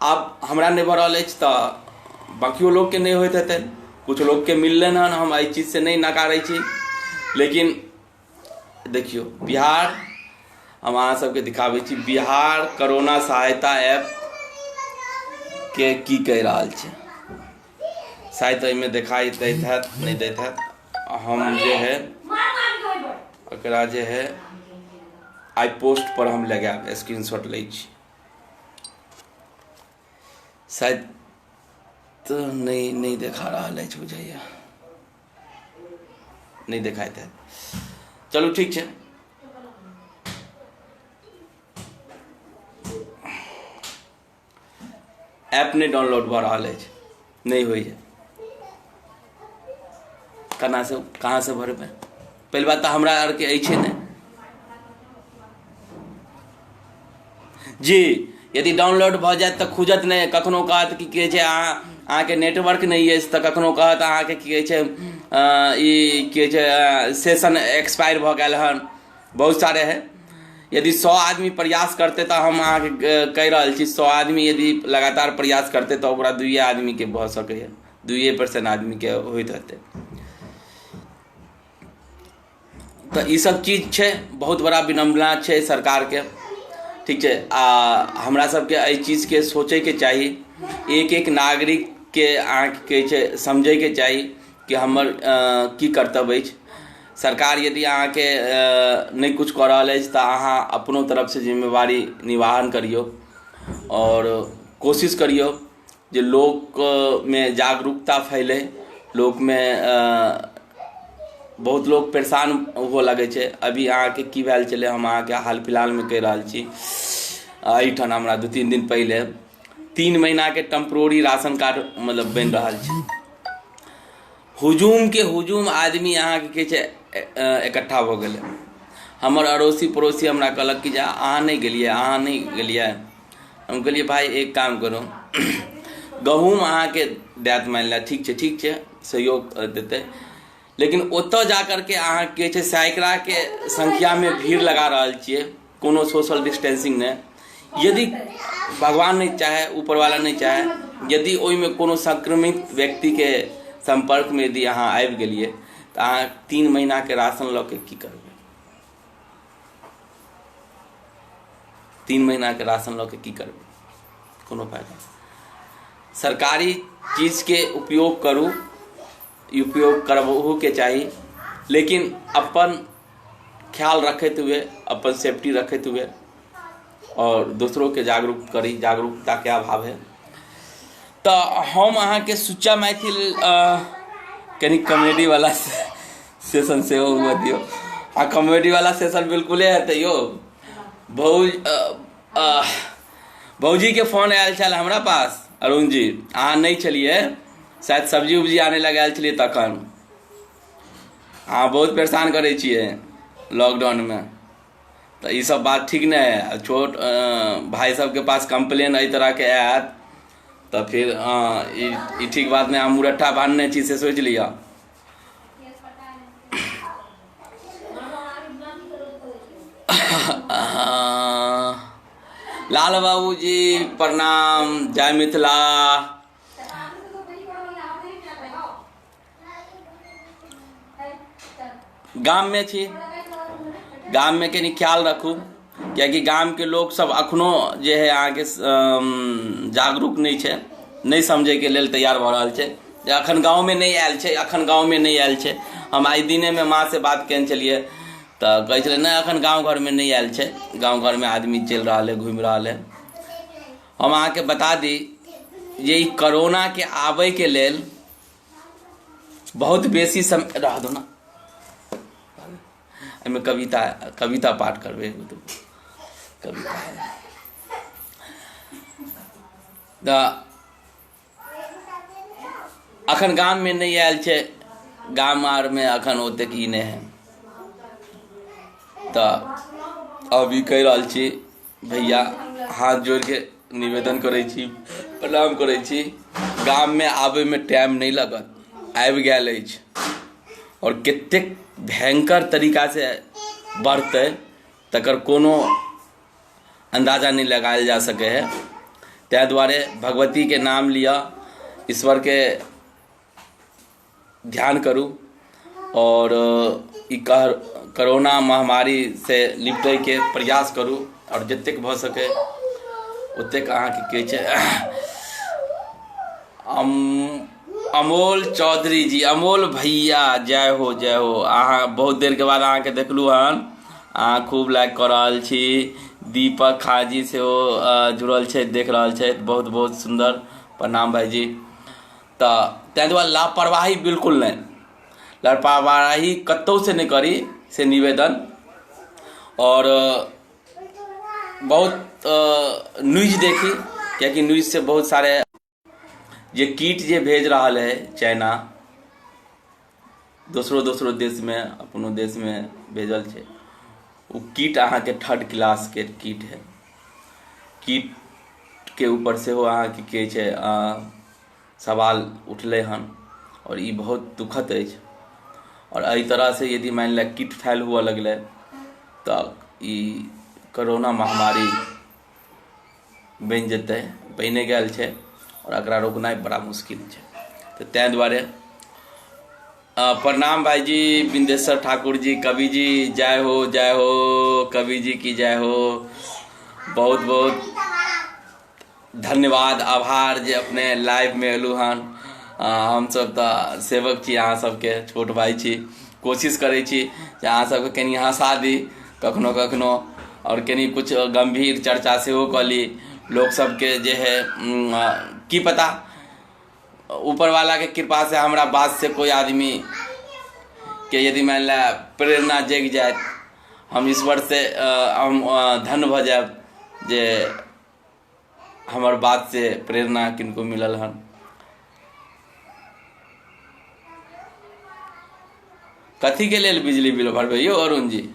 अब हमरा नहीं भऽ रहल अछि तऽ बाकियो लोग के नहीं होइत हेतै, कुछ लोग के मिललन हन, हम एहि चीज से नहीं नकारै छी। लेकिन देखियो बिहार, हम अहाँ सबके दिखाबै छी बिहार कोरोना सहायता ऐप के की कहि रहल छै। शायद एहिमे दिखाई दैत हैत, नहीं दैत हैत। हम जे है एकरा जे है आई पोस्ट पर हम लगाएब, स्क्रीनशॉट लै छी। शायद तो नहीं देखा रहा है, बुझाइए नहीं देखाइत है। चलू ठीक है, ऐप नहीं डाउनलोड भऽ रहल अछि, नहीं होइए। कहाँ से भरबै? पहली बात तो हमरा आर के अछि नहीं जी। यदि डाउनलोड भऽ जाए तो खुजत नहीं, कखनो कहत कि कहै छै अहाँके नेटवर्क नहीं अछि, तो कखनो कहत अहाँके की कहै छै ई कहै छै सेशन एक्सपायर भऽ गेल हन। बहुत सारे है। यदि 100 आदमी प्रयास करते तो हम अहाँके कहि रहल छी, 100 आदमी यदि लगातार प्रयास करते तो ओकरा 2 आदमी के भऽ सकैए, 2% आदमी के होइत हेतै। तो ई सब चीज छै, बहुत बड़ा विडम्बना छै सरकार के। ठीक है, हमरा सबके एहि चीज के सोचे के चाहिए। एक नागरिक के अहाँके कहै छै समझे के चाहिए कि हमर की कर्तव्य अछि। सरकार यदि अहाँके नहीं कुछ कऽ रहल अछि तऽ अहाँ अपनो तरफ से जिम्मेवारी निवाहन करियो और कोशिश करियो जे लोक में जागरूकता फैले। लोक में बहुत लोग परेशान हो लगे छे। अभी अहाँके की भेल छलै, हम अहाँके हाल फिलहाल में कहि रहल छी। एहिठाम हमरा 2-3 दिन पहले 3 महीना के टेम्पोररी राशन कार्ड मतलब बनि रहल छै। हुजूम के हुजूम आदमी अहाँके कहै छै इकट्ठा भऽ गेलै। हमर अड़ोसी पड़ोसी हमरा कहलक कि जे अहाँ नहीं गेलिए। हम कहलिए भाई एक काम करो, गहूँम अहाँके दैत मानि लिअ, ठीक छै सहयोग देते, लेकिन ओतऽ जा करके अहाँ कहै छै सैकड़ा के संख्या में भीड़ लगा रहल छियै, कोनो सोशल डिस्टेंसिंग नहीं। यदि भगवान नहीं चाहे, ऊपर वाला नहीं चाहे, यदि ओहिमे कोनो संक्रमित व्यक्ति के संपर्क में यदि अहाँ आबि गेलिए तो अहाँ 3 महीना के राशन लऽ के की करबै? 3 महीना के राशन लऽ के की करबै? कोनो फायदा। सरकारी चीज के उपयोग करू, उपयोग करबहु के चाहिए। लेकिन अपन ख्याल रखते हुए, अपन सेफ्टी रखते हुए और दूसरों के जागरूक करी, जागरूकता के अभाव है। तो हम अहाँ के सुच्चा मैथिल कनी कॉमेडी वाला सेशन से हुआ दियो। हाँ, कॉमेडी वाला सेशन बिल्कुले है। तो यो भौजी के फोन आयल छल हमरा पास, अरुण जी अहाँ नहीं चलिए, शायद सब्जी उब्जी आने लगे चलिए तखन। हाँ, बहुत परेशान करे छिए लॉकडाउन में। तो ये सब बात ठीक नहीं है। छोट भाई सब के पास कंप्लेन एहि तरह के आयत तो फिर ई ठीक बात नहीं। हम मुरट्ठा बांधने छी से सोच लिया। लाल बाबू जी प्रणाम, जय मिथिला। गाम में छी, गाम में कनी ख्याल रखू, कियाकि गाम के लोग सब अखनो जे है अहाँ के जागरूक नहीं है, नहीं समझे के लेल तैयार भ रहल छै। अखन गाँव में नहीं आयल छै, अखन गाँव में नहीं आयल छै। हम आई दिने में माँ से बात केने चलिए तो कहै छलै नहीं अखन गाँव घर में नहीं आयल छै, गाँव घर में आदमी चल रहा है, घूम रहा है। हम अहाँ के बता दी ये कोरोना के आबे के लेल बहुत बेसी समय रह दो ना, में कविता पाठ करबे तो कविता है। अखन गाम में नहीं आयल छे, गाम आर में अखन ओतेक ई नहीं है। तो अभी कह रहल छी भैया, हाथ जोड़ के निवेदन करे छी, प्रणाम करे छी। गाम में आबे में टाइम नहीं लगत, आबि गेल अछि और कतेक भयंकर तरीका से बढ़ते तकर कोनो अंदाजा नहीं लगायल जा सके है। तै द्वारे भगवती के नाम लिया, ईश्वर के ध्यान करूँ और ई कोरोना महामारी से निपटे के प्रयास करूँ और जतेक भ सके ओतेक अहाँ के छै। अमोल चौधरी जी, अमोल भैया जय हो जय हो। अहाँ बहुत देर के बाद अहाँ के देखलू हन, अहाँ खूब लाइक कर रहल छी। दीपक खाजी से जुड़ल छै, देख रहल छै, बहुत बहुत सुंदर, प्रणाम भाईजी। तो तै दुआरे लापरवाही बिल्कुल नहीं, लापरवाही कतौ से नहीं करी से निवेदन। और बहुत न्यूज देखी, क्योंकि न्यूज से बहुत सारे जे किट जे भेज रहा है चाइना, दोसरो देश में, अपनो देश में भेजल छै। वो किट अहाँ के 3rd क्लास के किट है। किट के ऊपर से हो अहाँ के छै सवाल उठले हन और ये बहुत दुखद है। और एहि तरह से यदि मान लिया किट फैल हुआ लगले तो ये कोरोना महामारी बन जेते, बने गेल छै और एकरा रोकनाइ बड़ा मुश्किल है। तो तै द्वारे प्रणाम भाईजी बिंदेश्वर ठाकुर जी, कवि जी जय हो जय हो, कवि जी की जय हो। बहुत बहुत धन्यवाद, आभार जे अपने लाइव में एलू हन। हम सब तो सेवक छी, अहाँ सबके छोट भाई छी। कोशिश करे छी जे अहाँ सबके कनी हंसा दी कखनो कखनो और कनी कुछ गंभीर चर्चा सेहो कऽ ली। लोग सबके जे है की पता ऊपर वाला के कृपा से हमरा बात से कोई आदमी के यदि मान लिया प्रेरणा जग जाए, हम ईश्वर से हम धन्य भ जाब जे हमर बात से प्रेरणा किनको मिलल हन। कथी के लेल बिजली बिल भरबे यो अरुण जी?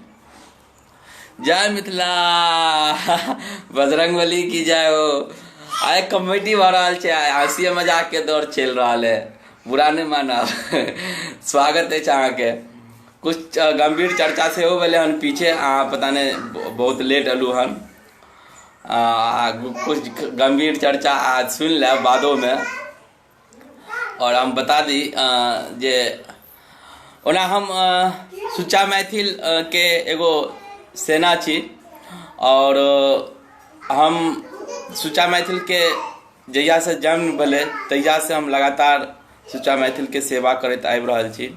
जय मिथिला, बजरंगबली की जय हो। आए कमेटी भ रहा है, हंसी मजाक के दौर चल रहा है, बुरा नहीं माना। स्वागत है अहाँ के। कुछ गंभीर चर्चा से हो गए हन पीछे, पता नहीं बहुत लेट अलू हन। कुछ गंभीर चर्चा आज सुन ले बादों में। और हम बता दी जे ओना हम सुच्चा मैथिल के एगो सेना छी और हम सुच्चा मैथिल के जहिया से जन्म भेले तहिया से हम लगातार सुच्चा मैथिल के सेवा करते आबि रहल छी।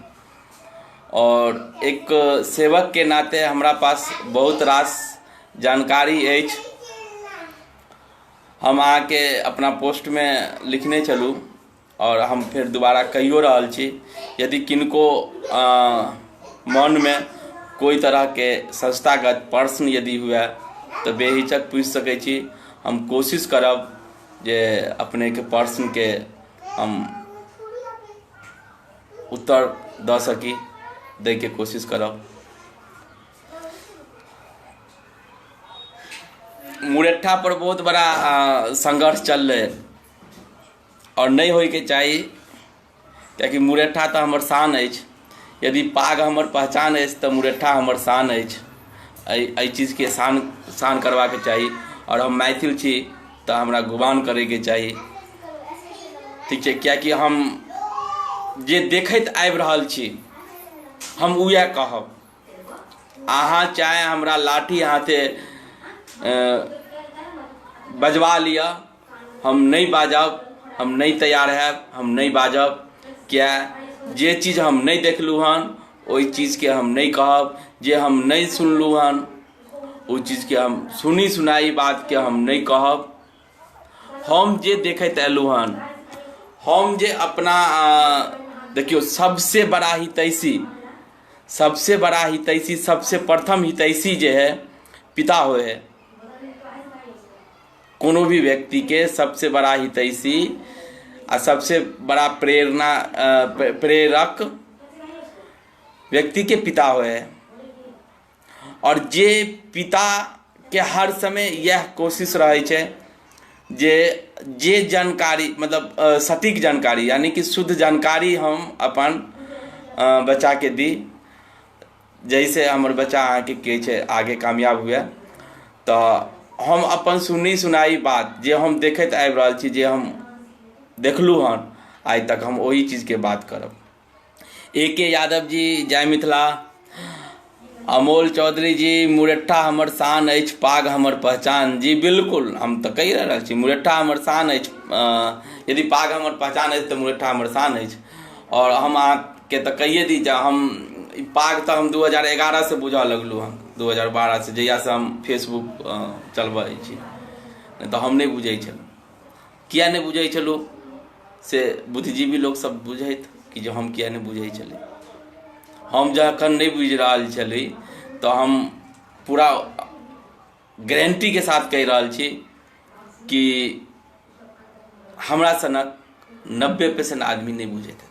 और एक सेवक के नाते हमरा पास बहुत रास जानकारी अछि। हम अहाँके अपना पोस्ट में लिखने चलू और हम फिर दोबारा कहियो रहल छी, यदि किनको मन में कोई तरह के संस्थागत प्रश्न यदि हुए तो बेहिचक पूछ सकै छी। हम कोशिश करब जे अपने के प्रश्न के हम उत्तर दऽ सकी, दै के कोशिश करब। मुरेठा पर बहुत बड़ा संघर्ष चल रहे और नहीं होय के चाही, कियाकि मुरेठा तो हमर शान अछि। यदि पाग हमर पहचान अछि तो मुरेठा हमर शान अछि। एहि चीज के शान करबाके चाही। और हम मैथिल छी तो हमरा गुमान करे के चाही, ठीक छै। कियाकि हम जे देखैत आबि रहल छी हम उएह कहब। अहाँ चाहे हमरा लाठी हाथे बजवा लिया, हम नहीं बाजब, हम नहीं तैयार हैब, हम नहीं बाजब। क्या जे चीज़ हम नहीं देखलू हन ओई चीज़ के हम नहीं कहब, जे हम नहीं सुनलू हन ओई चीज़ के हम सुनी सुनाई बात के हम नहीं कहब। हम जे देखैत एलू हन, हम जे अपना देखियो सबसे बड़ा हितैषी, सबसे प्रथम हितैषी जे है पिता होए है। कोनो भी व्यक्ति के सबसे बड़ा हितैषी और सबसे बड़ा प्रेरक व्यक्ति के पिता होए है। और जे पिता के हर समय यह कोशिश रहे छे जे जानकारी मतलब सटीक जानकारी यानी कि शुद्ध जानकारी हम अपन बच्चा के दी, जैसे हमर बच्चा आगे के छे आगे कामयाब हुए तो हम अपन सुनी सुनाई बात जे हम देखत आबि रहल छी, जे हम देखलू हन आज तक, हम वही चीज के बात करब। A.K. यादव जी जय मिथिला। अमोल चौधरी जी मुरेठा हमर शान अछि, पाग हमर पहचान। जी बिल्कुल, हम तो कहि रहल छी मुरेठा हमर शान अछि। यदि पाग हमर पहचान अछि तो मुरेठा हमर शान अछि। और हम अहाँके तो कहिए दी जा, हम पाग तो हम 2011 से बुझा लगलू हन, 2012 से, जहिया से हम फेसबुक चलबै छी। नहीं तो हम नहीं बुझे छलू। किया नहीं बुझे छलू से बुद्धिजीवी लोग सब बुझैत कि जो हम किया नहीं बुझे छली। हम जखन नहीं बुझ रहल छली तो हम पूरा गारंटी के साथ कह रहल छी कि हमरा सनक 90% आदमी नहीं बुझे थे।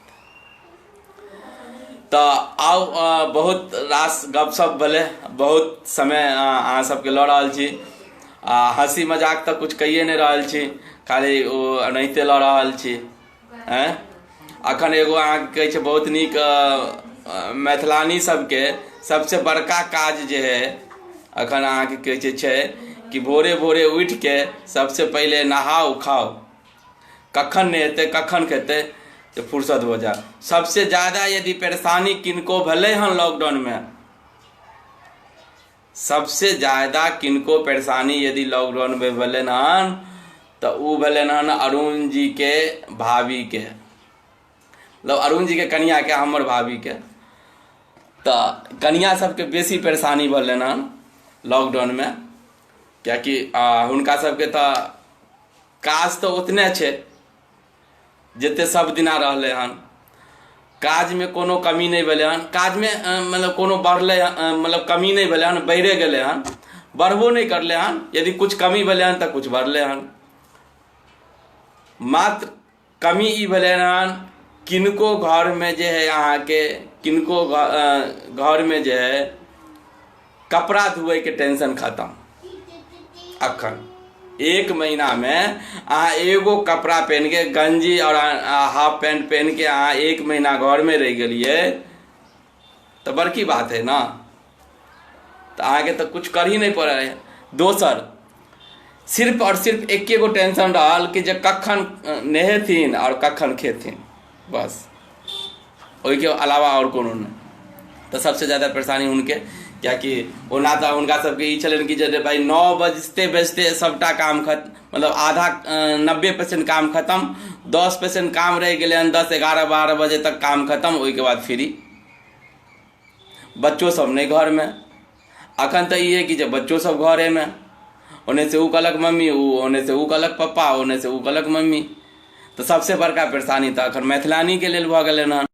तो आउ बहुत रास गपशप भेले, बहुत समय अहाँ सबके लऽ रहल छी। हंसी मजाक तो कुछ कहिए नहीं रहल छी, खाली ओ एनाहिते लऽ रहल छी। अखन एगो अहाँ कहै छै बहुत नीक मैथिलानी सबके सबसे बड़का काज जे है अखन अहाँ के कहै छै कि भोरे भोरे उठ के सबसे पहले नहाओ खाओ, कखन नहीं हेतै कखन खेतै तो फुर्सत हो जाए। सबसे ज्यादा यदि परेशानी किनको भले हन लॉकडाउन में, सबसे ज्यादा किनको परेशानी यदि लॉकडाउन में भले हन तो उ भले हन अरुण जी के भाभी के, मतलब अरुण जी के कनिया के, हमर भाभी के। तो कनिया सबके बेसी परेशानी भले हन लॉकडाउन में, कियाकि हुनका सबके तो काज तो उतने छे जते सब दिना रहले हन। काज में कोनो कमी नहीं भेले हन, काज में मतलब कोनो बढ़ले मतलब कमी नहीं भेले हन, बढ़े गेले हन, बढ़बो नहीं करले हन। यदि कुछ कमी भेले हन तो कुछ बढ़ले हन। मात्र कमी ई भेले हन किनको घर में जे है अहाँ के, किनको घर में जे है कपड़ा धुए के टेंशन खत्म। अखन 1 महीना में अहाँ एगो कपड़ा पहन के, गंजी और हाफ पैंट पहन के अहाँ 1 महीना घर में रह गलिए तो बड़की बात है ना। तो अहाँ के तो कुछ कर ही नहीं पड़े है। दोसर सिर्फ और सिर्फ एके गो टेंशन रहल कि जे कखन नहेथिन और कखन खेथिन, बस ओई के अलावा और कोनो नहीं। तो सबसे ज़्यादा परेशानी उनके, क्या कि ओना तो उनका सबके ई छलन कि जे भाई 9 बजते बजते सबटा काम खत्म, मतलब आधा 90% काम खत्म, 10% काम रह गए 10, 11, 12 बजे तक काम खत्म, ओई के बाद फ्री। बच्चों सब नहीं घर में। अखन तो ये कि जब बच्चों सब घरे में, ओने से ऊ कहलक मम्मी, ओने से ऊ कहलक पप्पा, ओने से ऊ कहलक मम्मी। तो सबसे बड़का परेशानी तो अखन मैथिलानी के लेल भऽ गेलै हन।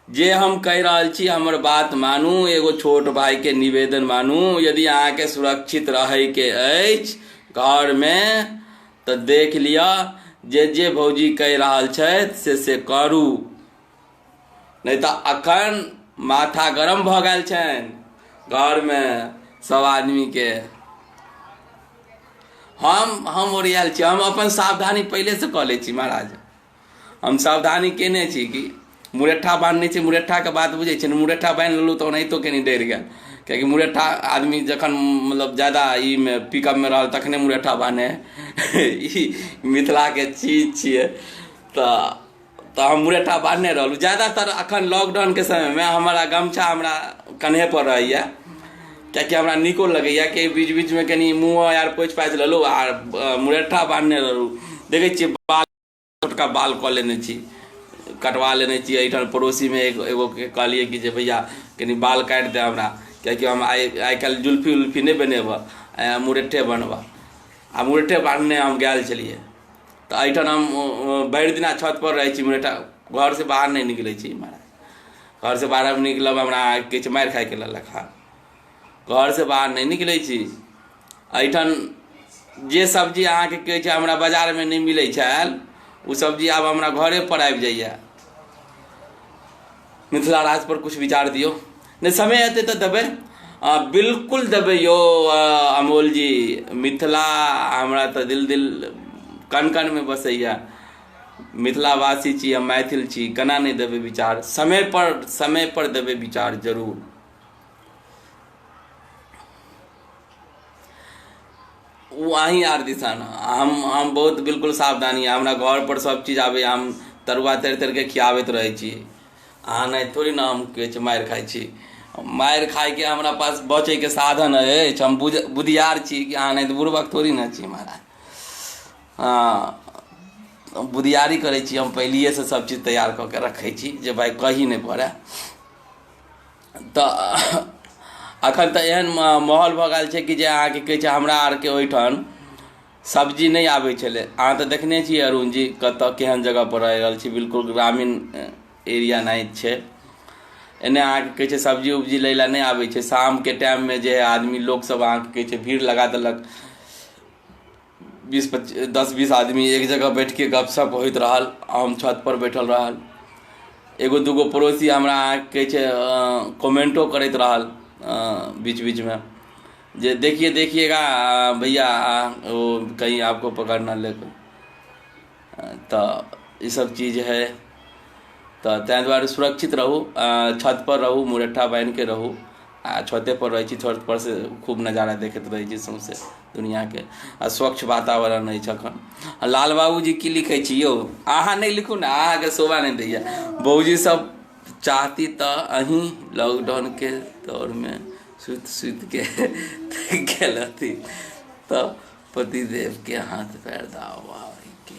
जे हम कहि रहल छी हमर बात मानू, एगो छोट भाई के निवेदन मानू। यदि अहाँके सुरक्षित रहै के अछि घर में तो देख लिया, जे भौजी कहि रहल छथि से करू, नहीं तो अखन माथा गरम भऽ गेल छनि घर में सब आदमी के। हम ओरियाल छी, हम अपन सावधानी पहले से कऽ लै छी महाराज। हम सावधानी केने छी कि मुरेठा बांधने छी, मुरेठा के बात बुझे छी, मुरेठा बांध लेलहुँ तो ओनाहितो कनी डर गेल, कियाकि मुरेठा आदमी जखन मतलब ज़्यादा ई में पिकअप में रहल तखने मुरेठा बांधे ई मिथिला के चीज छिए। तो हम मुरेठा बांधने रहलूँ ज़्यादातर। अखन लॉकडाउन के समय में हमारा गमछा हमरा कन्हे पर रहैया, कियाकि हमरा निको लगैया कि बीच बीच में कनी मुँह यार पोछि पाछि लेलहुँ आर मुरेठा बांधने रहलूँ। देखै छियै बाल, छोटका बाल कऽ लेने छी, कटवा लेने छी। एहिठाम पड़ोसी में एगो कहलिए कि जे भैया कनी बाल काटि दे हमरा, कियाकि हम आइ काल्हि जुल्फी उल्फी नहीं बनेबऽ, मुरेठे बनबऽ। आ मुरेठे बांधने हम गेल छलिए। तो एहिठाम हम भरि दिना छत पर रहै छी, मुरेठा घर से बाहर नहीं निकलै छी महाराज। घर से बाहर निकलब हमरा किछु मारि खाय के ललक हा, घर से बाहर नहीं निकलै छी। एहिठाम जे सब्जी अहाँके कहै छै हमरा बाजार में नहीं मिलै छल, उ सब्जी आब हमरा घरे पर आबि जाइए। मिथिला राज पर कुछ विचार दियो, नहीं समय हेतै तो देबै, बिल्कुल देबै यो अमोल जी। मिथिला हमरा तो दिल कन कन में बसैया। मिथिलावासी छी, हम मैथिल छी, केना नहीं देबै विचार। समय पर देबै विचार जरूर। वहीं आर दिशान हम बहुत बिल्कुल सावधानी। हमरा घर पर सब चीज आबे, हम तरुआ तर के खियाबैत रहे छी। अहाँ नहीं थोड़ी ना हम कहै छी मारि खाइ छी। मारि खाय के हमरा पास बचे के साधन अछि। हम बुधियार छी कि अहाँ नहीं तो बुड़बक थोड़ी ना छी महाराज। हाँ, बुधियारी करै छी हम, पहलिए से सब चीज तैयार कऽ के रखै छी जे भाई कही नहीं पड़े। तो अखन तो एहन माहौल भऽ गेल छै कि जे अहाँके कहै छै हमरा आरके ओहिठाम सब्जी नहीं आबै छलै। अहाँ तो देखने छियै अरुण जी कतऽ केहन जगह पर रहि रहल छी, बिल्कुल ग्रामीण एरिया नहीं छै। एने अहाँके कहै छै सब्जी उब्जी लै लए नहीं आबै छै। शाम के टाइम में जे आदमी लोग सब अहाँके कहै छै भीड़ लगा देलक, 10-20 आदमी एक जगह बैठ के गपशप होइत रहल। हम छत पर बैठल रहल, एगो दूगो पड़ोसी हमरा कहै छै कमेंटो करैत रहल बीच बीच में जे देखिएगा भैया वो कहीं आपको पकड़ ना ले। तो ये सब चीज़ है। तो तैं दुआरे सुरक्षित रहू, छत पर रहू, मुरेठा बांध के रहू। आ छते पर रही छी, छत पर से खूब नज़ारा देखते रही छी सौंसे दुनिया के। आ स्वच्छ वातावरण अछि अखन। लाल बाबू जी की लिखै छी यौ? अहाँ नहीं लिखू ना, अहाँ के शोभा नहीं दैया। बहूजी सब चाहती तो अहीं लॉकडाउन के दौर में सुत के गेलती तो पतिदेव के हाथ पैर दावा के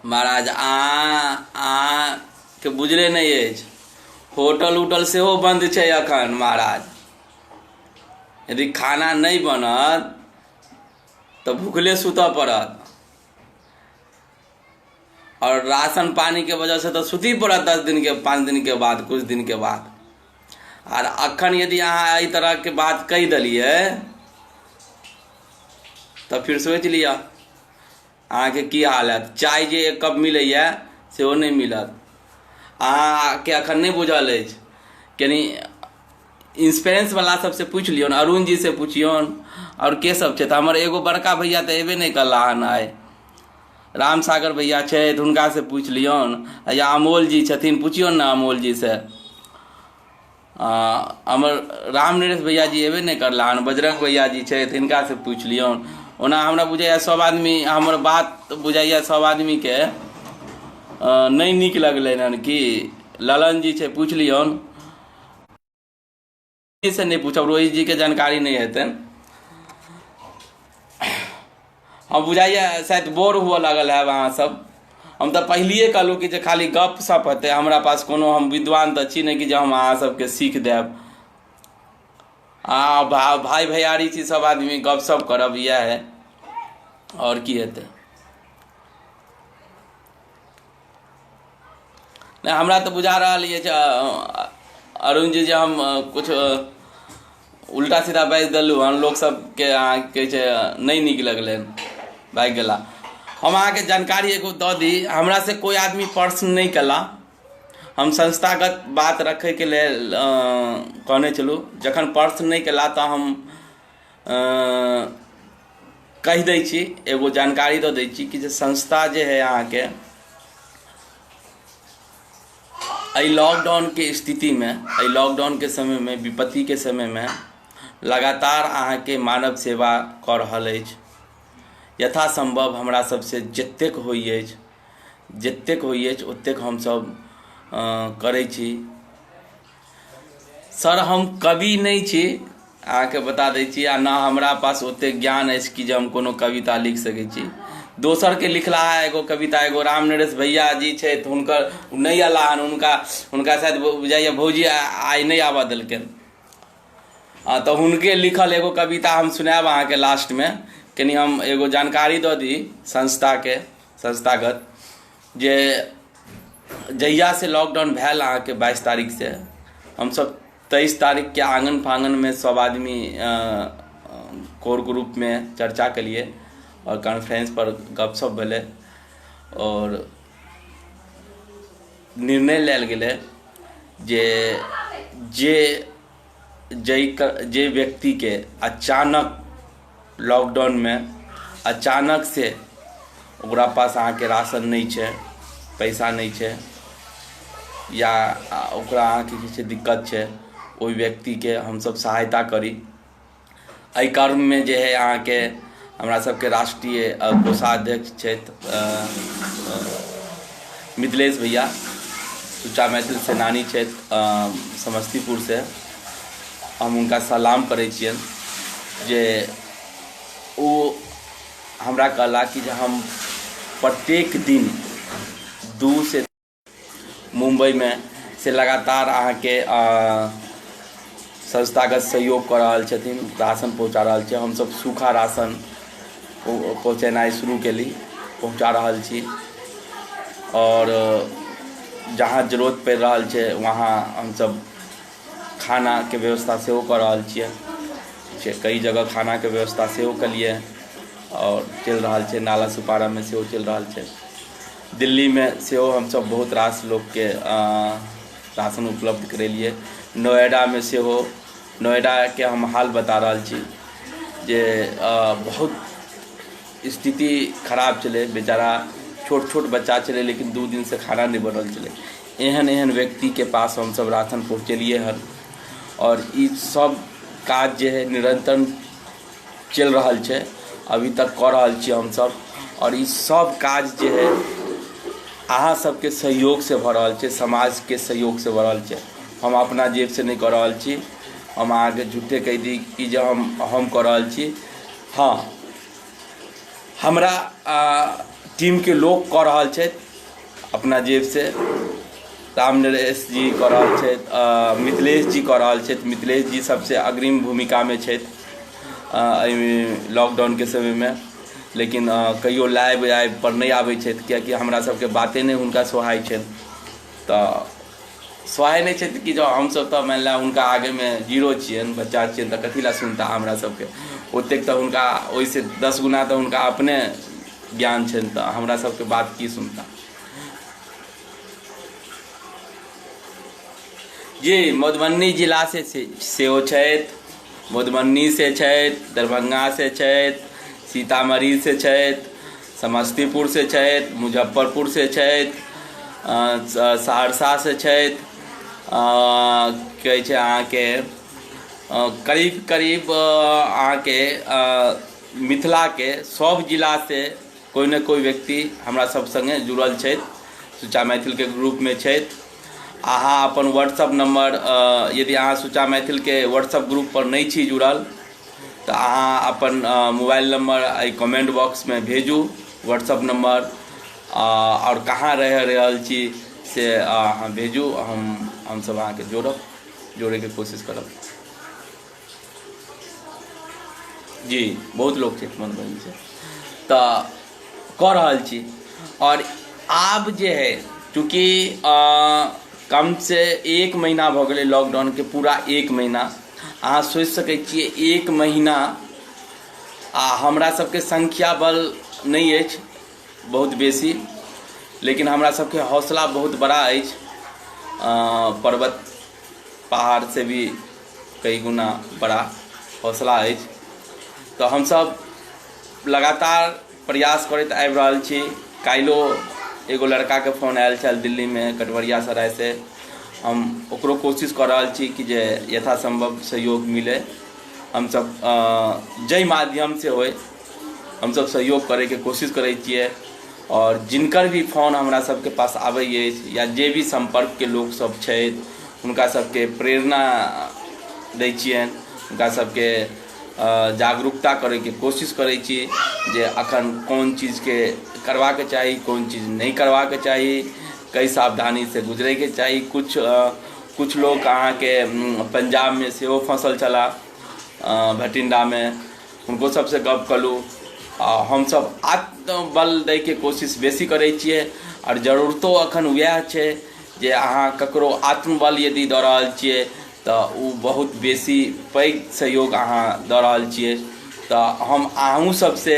महाराज। अहाँ के बुझले नहीं अछि, होटल उटल सेहो बंद छै अखन महाराज। यदि खाना नहीं बनत तो भूखले सुतऽ पड़त, और राशन पानी के वजह से तो सुती पड़त 10 दिन के 5 दिन के बाद, कुछ दिन के बाद। और अखन यदि अहाँ एहि तरह के बात कहि देलिए तो फिर सोच लिया अहाँ के की हाल है। चाय जे 1 कप मिलैया सेहो नहीं मिलत। अहाँ के अखन नहीं बुझल अछि, कनी इंश्योरेंस वाला सबसे पूछ लियौन, अरुण जी से पूछियौन, और के सब छै। हमर एगो बड़का भैया तो एबे नहीं करला हन आइ, राम सागर भैया छथि, हुनका से पूछ लियौन, या अमोल जी छथिन, पूछियौन ना अमोल जी से। हमर राम नरेश भैया जी एबे नहीं करला हन, बजरंग भैया जी छथि, हिनका से पूछ लियौन। ओना हमरा बुझाइया सब आदमी, हमर बात बुझाइया सब आदमी के नहीं नीक लगलै हन कि। ललन जी छै, पूछ लियौन। से नहीं पूछब, रोहित जी के जानकारी नहीं हेतन। हम बुझाइए शायद बोर हुआ लगल है वहाँ सब। हम तो पहलिए कहलूँ कि खाली गप सप हेतै, हमरा पास कोनो हम विद्वान तो छी नहीं कि हम अहाँ सबके सीख देब। भाई भैयारी छी, सब आदमी गप सप करब, यह है और की हेतै। नहीं हमरा तो बुझा रहा है अरुण जी हम कुछ उल्टा सीधा बाजि देलू, हम लोग सबके अहाँ कहे नहीं नीक लगलै, भाग गेला। हम अहाँ के जानकारी एगो दऽ दी, हमरा से कोई आदमी प्रश्न नहीं कला, हम संस्थागत बात रखे के लेल कहने चलू। जखन प्रश्न नहीं कला तो हम कह दै छी, एगो जानकारी दऽ दै छी कि जे संस्था जे है अहाँ के लॉकडाउन के स्थिति में, लॉकडाउन के समय में, विपत्ति के समय में लगातार अहाँ के मानव सेवा कऽ रहल अछि। यथासंभव हमरा सबसे जतेक होइ अछि ओतेक हमसब करै छी। सर हम कवि नहीं छी, अहाँके बता दै छी, आ ना हमरा पास ओतेक ज्ञान अछि कि जे हम कोनो कविता लिख सकै छी। दोसर के लिखला है एगो कविता, एगो राम नरेश भैया जी छै, हुनकर नहीं अला हन, उनका शायद बुझाइए भौजी आई नहीं आबऽ देलखिन, तो हुनके लिखल एगो कविता हम सुनाब अहाँ के लास्ट में। कनी हम एगो जानकारी दऽ दी संस्थागत, जे जहिया से लॉकडाउन भेल अहाँ के 22 तारीख से, हम सब 23 तारीख के आंगन फांगन में सब आदमी कोर ग्रुप में चर्चा के लिए और कॉन्फ्रेंस पर गपशप भेलै और निर्णय लेल गेलै जे व्यक्ति के अचानक लॉकडाउन में अचानक से ओकरा पास अहाँ के राशन नहीं छै, पैसा नहीं छै, या ओकरा अहाँ के जे छै दिक्कत छै, ओहि व्यक्ति के हम सब सहायता करी। एहि कर्म में जे है अहाँ के हमरा सबके राष्ट्रीय कोषाध्यक्ष छथि मिथिलेश भैया, सुच्चा मैथिल सेनानी छथि समस्तीपुर से, हम उनका सलाम करै छियनि जे ओ हमरा कहला कि जे हम प्रत्येक दिन 2 से मुंबई में से लगातार अहाँ के संस्थागत सहयोग कर रहल छथिन, राशन पहुँचा रहल छै। हम सब सूखा राशन पहुँचेनाइ शुरू केली, पहुँचा रहल छी, और जहाँ जरूरत पड़ि रहल छै वहाँ हम सब खाना के व्यवस्था सेहो कर रहल छियै। कई जगह खाना के व्यवस्था सेहो केलिए और चल रहल छै, नाला सुपारा में सेहो चल रहल छै। दिल्ली में सेहो हम सब बहुत रास लोग के राशन उपलब्ध करेलिए। नोएडा में सेहो, नोएडा के हम हाल बता रहल छी जे बहुत स्थिति खराब चले, बेचारा छोट छोट बच्चा चले, लेकिन 2 दिन से खाना नहीं बनल चले। एहन व्यक्ति के पास हम सब राशन पहुँचेलिए हन, और ई सब काज जे है निरंतर चल रहल छै, अभी तक कर रहल छी हम सब। और ई सब काज जे है अहाँ सबके सहयोग से भऽ रहल छै, समाज के सहयोग से भऽ रहल छै। हम अपना जेब से नहीं कर रहल छी, हम अहाँ के झूठे कह दी कि जे हम कर रहल छी। हाँ, हमरा टीम के लोग कर रहल छै अपना जेब से। राम नरेश जी कर रहल छथि, मिथिलेश जी कर रहल छथि। मिथिलेश जी सबसे अग्रिम भूमिका में छथि लॉकडाउन के समय में, लेकिन कहियो लाइव पर नहीं आबै छथि, कियाकि हमरा सबके बाते नहीं हुनका सोहाय छनि। तो सोहाय नहीं छथि कि जो हम सब तो मान ला उनका आगे में जीरो छियनि, बच्चा छियनि, तो कथी ला सुनता हमरा सबके। ओतेक तो हुनका ओहिसे 10 गुना तो हुनका अपने ज्ञान छनि, तो हमरा सबके बात की सुनता। जी मधुबनी जिला से सेहो छथि, मधुबनी से छथि, दरभंगा से छथि, सीतामढ़ी से छथि, समस्तीपुर से छथि, मुजफ्फरपुर से छथि, सहरसा से छथि, कहै छै अहाँके करीब अहाँके मिथिला के सब जिला से कोई न कोई व्यक्ति हमरा सब संगे जुड़ल छथि, सुच्चा मैथिल के ग्रुप में छथि। अहाँ अपन व्हाट्सअप नंबर, यदि अहाँ सुचा मैथिल के व्हाट्सअप ग्रुप पर नहीं छी जुड़ल तो अहाँ अपन मोबाइल नंबर एहि कमेंट बॉक्स में भेजू व्हाट्सअप नंबर, और कहाँ रह रहल छी से अहाँ भेजू, हम सब अहाँ के जोड़े के कोशिश करब। जी बहुत लोग छै मधुबनी से तो कह रहल छी। और आब जे है चूँकि कम से 1 महीना भ गेलै लॉकडाउन के, पूरा 1 महीना अहाँ सोचि सकै छियै 1 महीना हमरा सबके संख्या बल नहीं अछि बहुत बेसी, लेकिन हमरा सबके हौसला बहुत बड़ा अछि, पर्वत पहाड़ से भी कई गुना बड़ा हौसला अछि। तो हम सब लगातार प्रयास करैत आबि रहल छी। काल्हिओ एगो लड़का के फोन आयल छल दिल्ली में कटवरिया सराय से, हम ओकरो कोशिश कर रहल छी कि जे यथासंभव सहयोग मिले। हम सब जय माध्यम से होय हम सब सहयोग करे के कोशिश करै छियै, और जिनकर भी फोन हमरा सबके पास आबै अछि या जे भी संपर्क के लोग सब छथि हुनका सबके प्रेरणा दै छियनि, हुनका सबके जागरूकता करे के कोशिश करै छी जे अखन कोन चीज के करवा के चाही, कोन चीज नहीं करवा के चाही, कई सावधानी से गुजरे के चाही। कुछ लोग अहाँ के पंजाब में सेहो फंसल चला भटिंडा में, उनको सबसे गप कलू। हम सब आत्मबल दै के कोशिश बेसी करै छियै, और जरूरतो अखन वएह छै जे अहाँ ककरो आत्मबल यदि दऽ रहल छियै तो उ बहुत बेसी पैघ सहयोग अहाँ दऽ रहल छियै। तो हम अहूँ सबसे,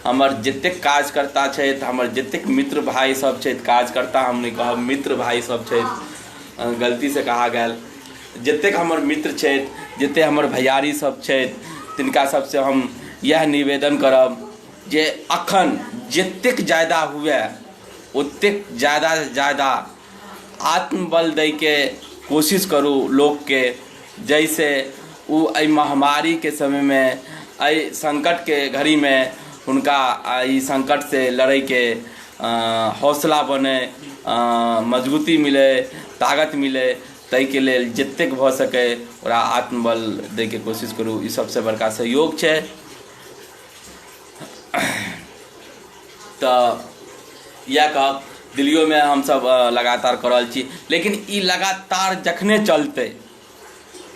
हमर जतेक कार्यकर्ता छथि, हमर जतेक मित्र भाई सब छथि, कार्यकर्ता हम नहीं कहब, मित्र भाई सब छथि, गलती से कहा गेल, जतेक हमर मित्र छथि, जतेक हमर भैयारी सब छथि, तिनका सबसे हम यह निवेदन करब जे अखन जतेक ज़्यादा हुए ओतेक ज़्यादा से ज़्यादा आत्मबल दै के कोशिश करू लोग के, जैसे वो एहि महामारी के समय में, एहि संकट के घड़ी में उनका ई संकट से लड़े के हौसला बने, मजबूती मिले, ताकत मिले, तै के लेल जतेक भ सके ओकरा आत्मबल दै के कोशिश करू। ई सबसे बड़का सहयोग छै। तो यह कहब दिल्लियों में हम सब लगातार कर रहल छी, लेकिन ई लगातार जखने चलते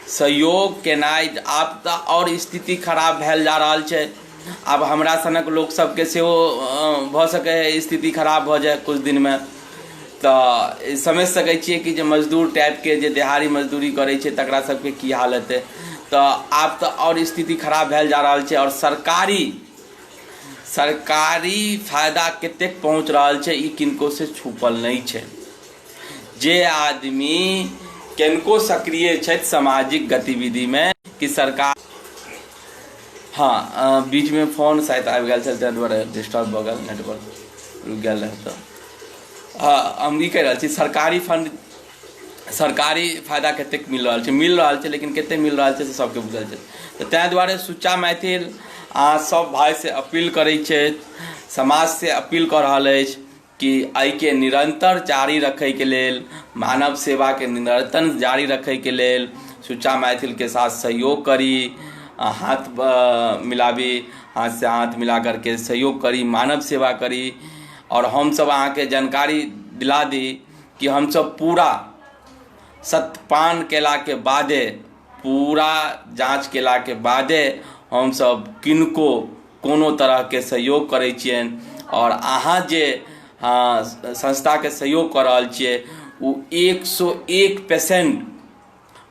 सहयोग केनाइ, आब तो और स्थिति खराब भेल जा रहल छै। आब हमरा सनक लोक सबके सेहो भ सके स्थिति खराब भ जाए कुछ दिन में। तो समझ सकै छियै कि जे मजदूर टाइप के जे दिहाड़ी मजदूरी करै छै तकरा सबके की हाल हेतै। तो आब तो और स्थिति खराब भेल जा रहल छै, और सरकारी फायदा कतेक पहुँच रहल छै ई किनको से छुपल नहीं छै। जे आदमी किनको सक्रिय छथि सामाजिक गतिविधि में कि सरकार, हाँ बीच में फोन शायद आबि गेल छल, ताहि दुआरे डिस्टर्ब भऽ गेल, नेटवर्क रुकि गेल रहै। तो हम ई कहि रहल छी सरकारी फंड, सरकारी फायदा कतेक मिल रहल छै, लेकिन कतेक मिल रहल छै से सबके बुझल छै। तो ताहि दुआरे सुच्चा मैथिल अहाँ सब भाई से अपील करै छथि, समाज से अपील कर रहल अछि कि एहि के निरंतर जारी रखे के लेल, मानव सेवा के निरंतर जारी रखे के लेल सुच्चा मैथिल के साथ सहयोग करी, हाथ मिलाबी, हाथ से हाथ मिला करके सहयोग करी, मानव सेवा करी। और हम सब अहाँ के जानकारी दिला दी कि हम सब पूरा सत्यपान केला के बादे, पूरा जांच केला के बादे हम सब किनको कोनो तरह के सहयोग करै छियनि। और अहाँ जे संस्था के सहयोग कर रहल छियै वो 101%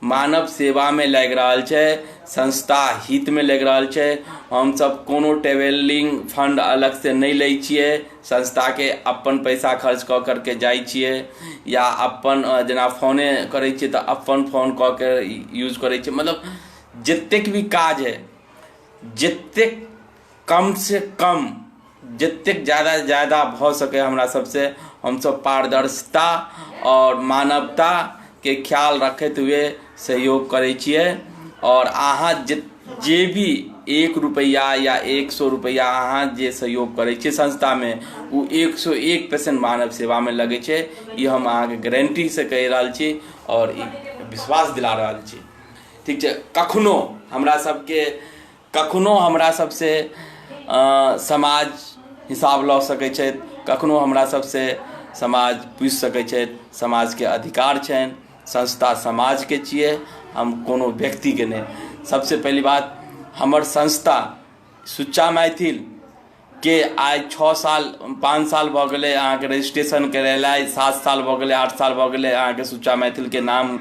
मानव सेवा में लागि रहल छै, संस्था हित में लागि रहल छै। हम सब कोनो ट्रेवलिंग फंड अलग से नहीं लै छियै, संस्था के अपन पैसा खर्च कऽ करके जाइ छियै, या अपन जेना फोने करै छियै तऽ अपन फोन कऽ के यूज करै छियै। मतलब जतेक भी काज है, जतेक कम से कम, जतेक ज़्यादा से ज़्यादा भ सके हमरा सबसे हम सब पारदर्शिता और मानवता के ख्याल रखते हुए सहयोग करै छियै। और अहाँ जे भी 1 रुपैया या 100 रुपैया अहाँ जे सहयोग करै छियै संस्था में वो 101% मानव सेवा में लगे छे। ये हम अहाँके गारंटी से कहि रहल छी और विश्वास दिला रहल छी। ठीक छै, कखनो हमरा सबसे समाज हिसाब लऽ सकै छै, कखनो हमरा सबसे समाज पूछि सकै छै। समाज के अधिकार छनि, संस्था समाज के छियै, हम कोनो व्यक्ति के नहीं। सबसे पहली बात, हमर संस्था सुच्चा मैथिल के आइ 6 साल 5 साल भऽ गेलै अहाँके रजिस्ट्रेशन करेला, 7 साल भऽ गेलै 8 साल भऽ गेलै अहाँके सुच्चा मैथिल के नाम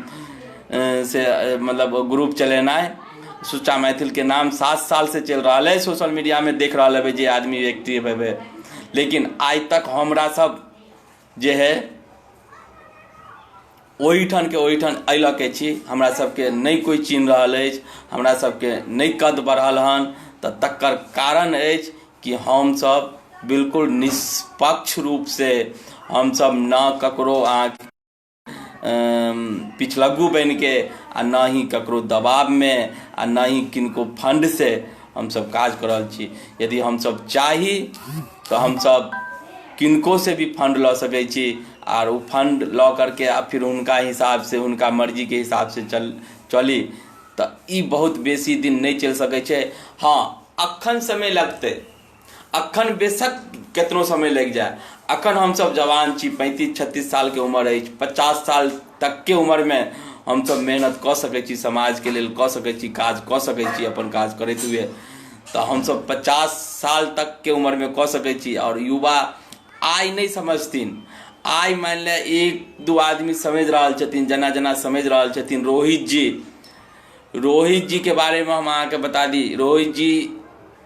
से मतलब ग्रुप चलेनाइ। सुच्चा मैथिल के नाम 7 साल से चल रहा है, सोशल मीडिया में देख रहा है जे आदमी व्यक्ति है, लेकिन आज तक हमरा सब जे है ओहिठान के ओहिठान अइल के छी। हमरा सबके नहीं कोई चिन्ह रहल अछि, हमरा सबके नहीं कद बढ़ल हन। तऽ तकर कारण अछि कि हम सब बिल्कुल निष्पक्ष रूप से हम सब न ककरो पिछलग्गू बन के आ न ही ककरो दबाव में आ न ही किनको फंड से हम सब काज कर रहल छी। यदि हम सब चाही तो हम सब किनको से भी फंड लऽ सकै छी और वो फंड लऽ करके आ फिर उनका हिसाब से उनका मर्जी के हिसाब से चली तो ई बहुत बेसी दिन नहीं चल सकै छै। हाँ, अखन समय लगते, अखन बेशक केतनो समय लग जाए। अखन हम सब जवान छी, 35-36 साल के उम्र है, 50 साल तक के उम्र में हम सब मेहनत कऽ सकै छी, समाज के लेल कऽ सकै छी, काज कऽ सकै छी अपन काज करते हुए। तो हम सब 50 साल तक के उम्र में कऽ सकै छी। और युवा आइ नहीं समझथिन, आइ मान ले 1-2 आदमी समझ रहल छथिन, जना समझ रहल छथिन। रोहित जी के बारे में हम अहाँके बता दी, रोहित जी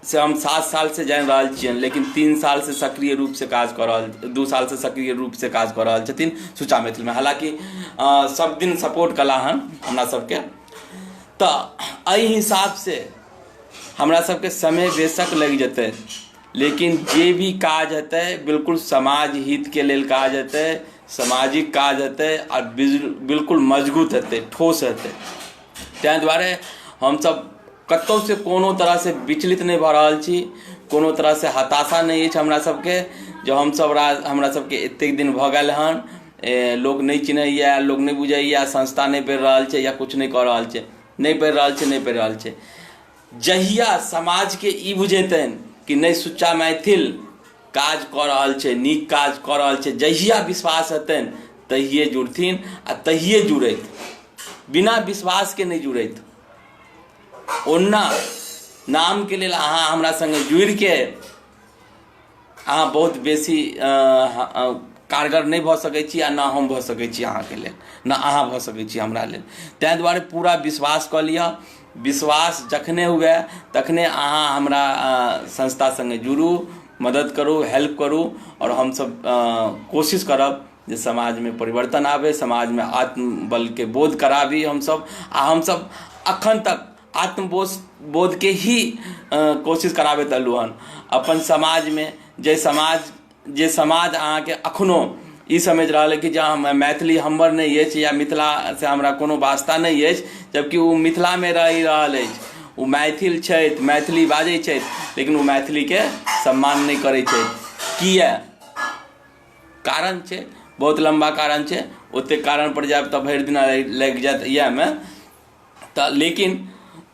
से हम 7 साल से जान रहल छियन, लेकिन 3 साल से सक्रिय रूप से काज कर रहल, 2 साल से सक्रिय रूप से काज कर रहल छथिन सुच्चा मैथिल में। हालांकि सब दिन सपोर्ट कला हन हमरा सबके। तो एहि हिसाब से हमरा सबके समय बेशक लग जेतै, लेकिन जे भी काज हेतै बिल्कुल समाज हित के लेल काज हेतै, सामाजिक काज हेतै और बिल्कुल मजबूत हेतै, ठोस हेतै। तैं दुआरे हम सब कतौ से कोनो तरह से विचलित नहीं भऽ रहल छी, कोनो तरह से हताशा नहीं अछि हमरा सबके। जो हम सब हमरा सबके एतेक दिन भऽ गेल हन, लोग नहीं चिन्हैया, लोग नहीं बुझैया, संस्था नहीं बढ़ि रहल छै या कुछ नहीं कऽ रहल छै, नहीं बढ़ि रहल छै। जहिया समाज के ई बुझेतनि कि नहीं सुच्चा मैथिल काज कऽ रहल छै, नीक काज कऽ रहल छै, जहिया विश्वास हेतनि तहिए जुड़थिन आ तहिए जुड़ैत, बिना विश्वास के नहीं जुड़ैत। ओना नाम के लेल अहाँ हमरा संगे जुड़ि के अहाँ बहुत बेसी कारगर नहीं भऽ सकै छी आ ना हम भऽ सकै छी अहाँ के लेल, ना अहाँ भऽ सकै छी हमरा लेल। तैं दुआरे पूरा विश्वास कऽ लिअ। विश्वास जखने हुए तखने अहाँ हमरा संस्था संगे जुड़ू, मदद करू, हेल्प करू और हम सब कोशिश करब जे समाज में परिवर्तन आवे, समाज में आत्मबल के बोध कराबी हम सब। आ हम सब अखन तक आत्मबोध के ही कोशिश कराबैत एलहुँ हन अपन समाज में। जे समाज अहाँ के अखनो ई समझ रहा है कि जहाँ मैथिली हमर नहीं अछि या मिथिला से हमरा कोनो वास्ता नहीं अछि, जबकि वो मिथिला में रहि रहल अछि, वो मैथिल छथि, मैथिली बाजै छथि, लेकिन वो मैथिली के सम्मान नहीं करै छथि। किया? कारण छै, बहुत लंबा कारण छै, ओते कारण पर जायब तऽ भरि दिन लागि जायत इएह में। तऽ लेकिन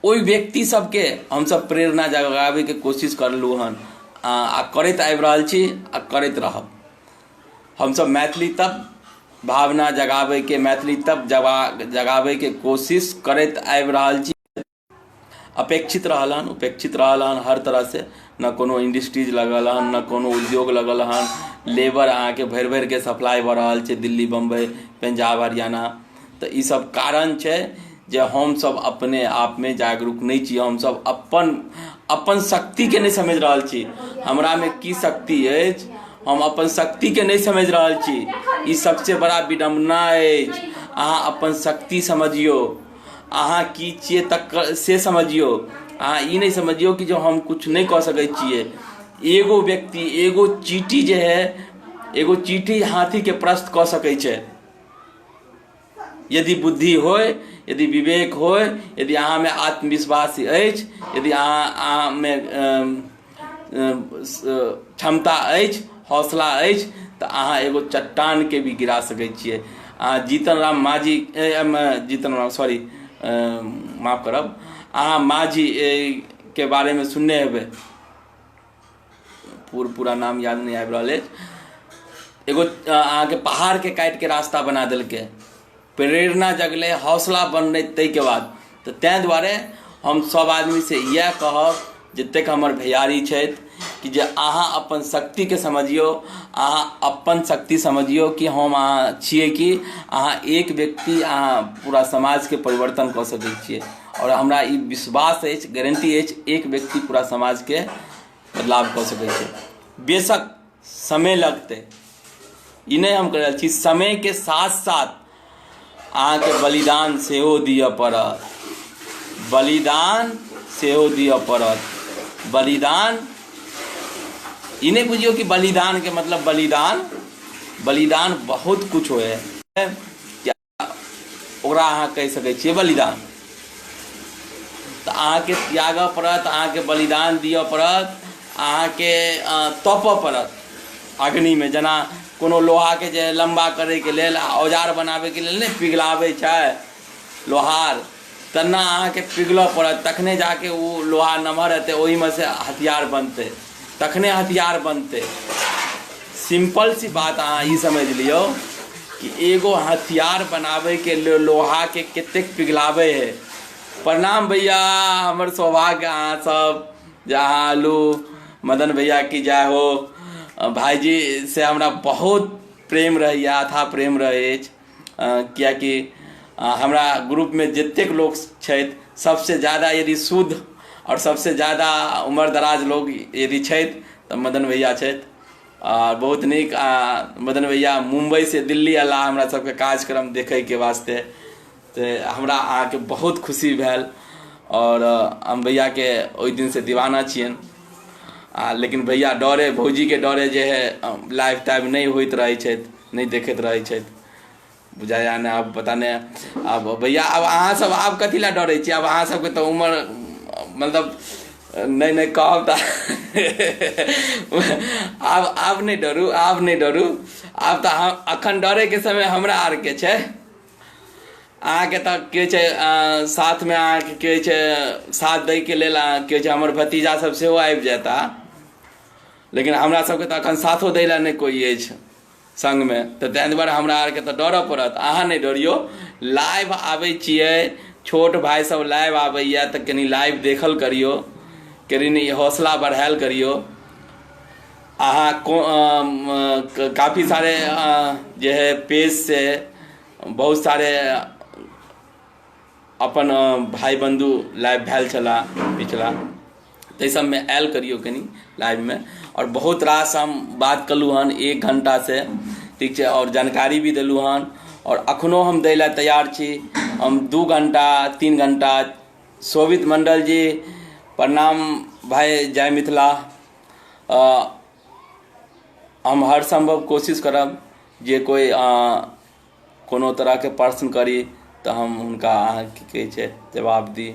ओहि व्यक्ति सबके हम सब प्रेरणा जगाबे के कोशिश करलू हन आ करैत आबि रहल छी आ करैत रहब। हम सब मैथिली तब भावना जगाबे के, मैथिली तब जगाबे के कोशिश करैत आबि रहल छी। अपेक्षित रहल हन, उपेक्षित रहल हन हर तरह से, न कोनो इंडस्ट्रीज लगल हन, न कोनो उद्योग लगल हन। लेबर अहाँ के भरि भरि के सप्लाई भऽ रहल छै दिल्ली, बम्बई, पंजाब, हरियाणा। तऽ ई सब कारण छै जे हम सब अपने आप में जागरूक नहीं छी। हम सब अपन शक्ति के नहीं समझ रहल छी, हमरा में की शक्ति अछि हम अपन शक्ति के नहीं समझ रहल छी। ई सबसे बड़ा विडम्बना अछि। अहाँ अपन शक्ति समझियो, अहाँ की छियै तक से समझियो। अहाँ ई नहीं समझियो कि जो हम कुछ नहीं कऽ सकै छियै। एगो व्यक्ति, एगो चीटी जे है, एगो चीटी हाथी के प्रस्त कऽ सकै छै यदि बुद्धि होय, यदि विवेक हो, यदि अहाँ में आत्मविश्वास अछि, यदि अहाँ में क्षमता अछि, हौसला अछि, तऽ अहाँ एगो चट्टान के भी गिरा सकैत छियै। अहाँ जीतन राम मांझी माफ करब, अहाँ मांझी के बारे में सुनने हेबै, पूरा नाम याद नहीं आबि रहल अछि। एगो अहाँ के पहाड़ के काटि के रास्ता बना देलकै, प्रेरणा जगलै, हौसला बनलै ताहिके बाद। तऽ ताहि दुआरे हम सब आदमी से इएह कहब, जतेक हमर भैयारी छथि, कि जे अहाँ अपन शक्तिके समझियौ, अहाँ अपन शक्ति समझियौ कि हम अहाँ छियै कि अहाँ एक व्यक्ति अहाँ पूरा समाजके परिवर्तन कऽ सकैत छियै। और हमरा ई विश्वास अछि, गारंटी अछि, एक व्यक्ति पूरा समाजके बदलाव कऽ सकैत छै। बेशक समय लगतै, ई नहि हम कहि रहल छी, समय के साथ साथ अहाँके बलिदान सेहो दिअ पड़त, बलिदान सेहो दिअ पड़त। बलिदान ई नहीं बुझियो कि बलिदान के मतलब बलिदान बहुत कुछ होय है, ओकरा अहाँ कहि सकै छियै बलिदान। तऽ अहाँके त्यागऽ पड़त, अहाँके बलिदान दिअ पड़त, अहाँके तपऽ पड़त अग्नि में। जेना कोनो लोहा के जे लंबा करे के लेल, औजार बनाबे के लेल नहीं पिघलाबै छै लोहार, तेना अहाँके पिघलऽ पड़त, तखने जाके वो लोहा नमहर हेतै, ओही में से हथियार बनतै, तखने हथियार बनतै। सिंपल सी बात अहाँ ई समझ लियौ कि एगो हथियार बनाबे के लिए लोहा के कतेक पिघलाबै है। प्रणाम भैया, हमर सौभाग्य अहाँ सब, जहाँ आलू मदन भैया की जय हो। भाईजी से हमरा बहुत प्रेम रहैए, अथाह प्रेम रहै अछि, कियाकि हमरा ग्रुप में जतेक लोग छथि, सबसे ज़्यादा यदि शुद्ध और सबसे ज़्यादा उम्र दराज लोग यदि छथि तऽ मदन भैया छथि। बहुत नीक मदन भैया मुंबई से दिल्ली अयला हमरा सबके कार्यक्रम देखैके वास्ते, तऽ हमरा अहाँके बहुत खुशी भेल। और हम भैया के ओहि दिन से दीवाना छियनि। लेकिन भैया डरे, भौजी के डरे जे है लाइव टाइव नहीं होइत रहे छथि, नहीं देखैत रहे छथि, बुझाया ने। अब पता नहीं, अब भैया अब अहाँ सब आब कथी ला डरे छी? अब अहाँ सबके तो उम्र मतलब नहीं कहब तऽ आब नहीं डरू, आब नहीं डरू। आब तऽ अखन डरे के समय हमरा आर के छै। अहाँके तऽ के छै साथ में, अहाँके के छै साथ दै के लेल, के छै हमर भतीजा सब सेहो आबि जाता, लेकिन हमरा सबके तऽ अखन साथो दै ला नहीं कोई अछि संग में, तऽ ताहि दुआरे हमरा आरके तऽ डरऽ पड़त। अहाँ नहीं डरियो, लाइव आबै छियै, छोट भाई सब लाइव आबैया तऽ कनी लाइव देखल करियो, कनी हौसला बढ़ायल करियो। अहाँ काफ़ी सारे जे है पेज से बहुत सारे अपन भाई बंधु लाइव भेल छला पिछला, ताहि सब में आयल करियो कनी लाइव में। और बहुत रास हम बात कलू हन 1 घंटा से, ठीक है, और जानकारी भी दिलू हन, और अखनो हम दै ला तैयार छी। हम 2 घंटा 3 घंटा। शोभित मंडल जी प्रणाम भाई, जय मिथिला। हम हर संभव कोशिश करब जे कोई कोनो तरह के प्रश्न करी तऽ हम हुनका अहाँ की कहै छै जवाब दी।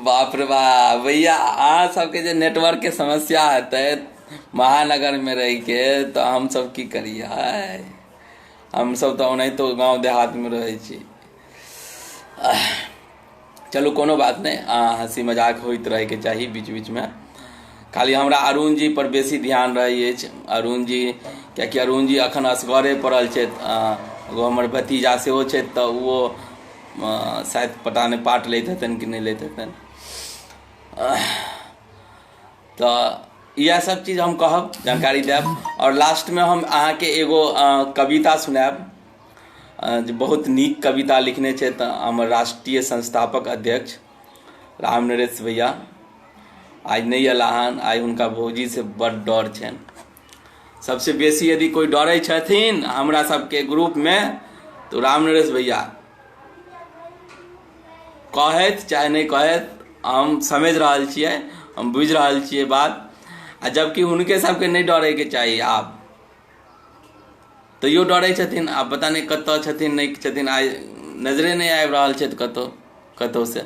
बाप रे बाप भैया, अहाँ सबके जे नेटवर्क के समस्या हेतै महानगर में रह के, तो हम सब की करिए? हम सब तो ओनाहितो गांव देहात में रहे छी। चलू कोनो बात नहीं, हंसी मजाक होइत रहे के चाहिए बीच बीच में। खाली हमरा अरुण जी पर बेसी ध्यान रहे अछि। अरुण जी, कियाकि अरुण जी अखन असगरे पड़ल छथि। एगो हमर भतीजा सेहो छथि, तऽ वो शायद पता नहीं पार्ट लैत हेतनि कि नहीं लैत हेतनि। तऽ यह सब चीज़ हम कहब, जानकारी देब। और लास्ट में हम अहाँ के एगो कविता सुनाब, जो बहुत नीक कविता लिखने छै हमर राष्ट्रीय संस्थापक अध्यक्ष राम नरेश भैया। आज नहीं अयला हन, आज हुनका भौजी से बड़ डर छनि। सबसे बेसी यदि कोई डरे छथिन हमरा सबके ग्रुप में तो राम नरेश भैया। कहैत चाहे नहीं कहैत हम समझ रहल छियै, हम बुझि रहल छियै बात। आ जबकि हुनके सबके नहीं डरैके चाही, आब तैयो डरै छथिन। आब पता नहीं कतऽ छथिन नहीं छथिन, आइ नजरे नहीं आबि रहल छै कतौ से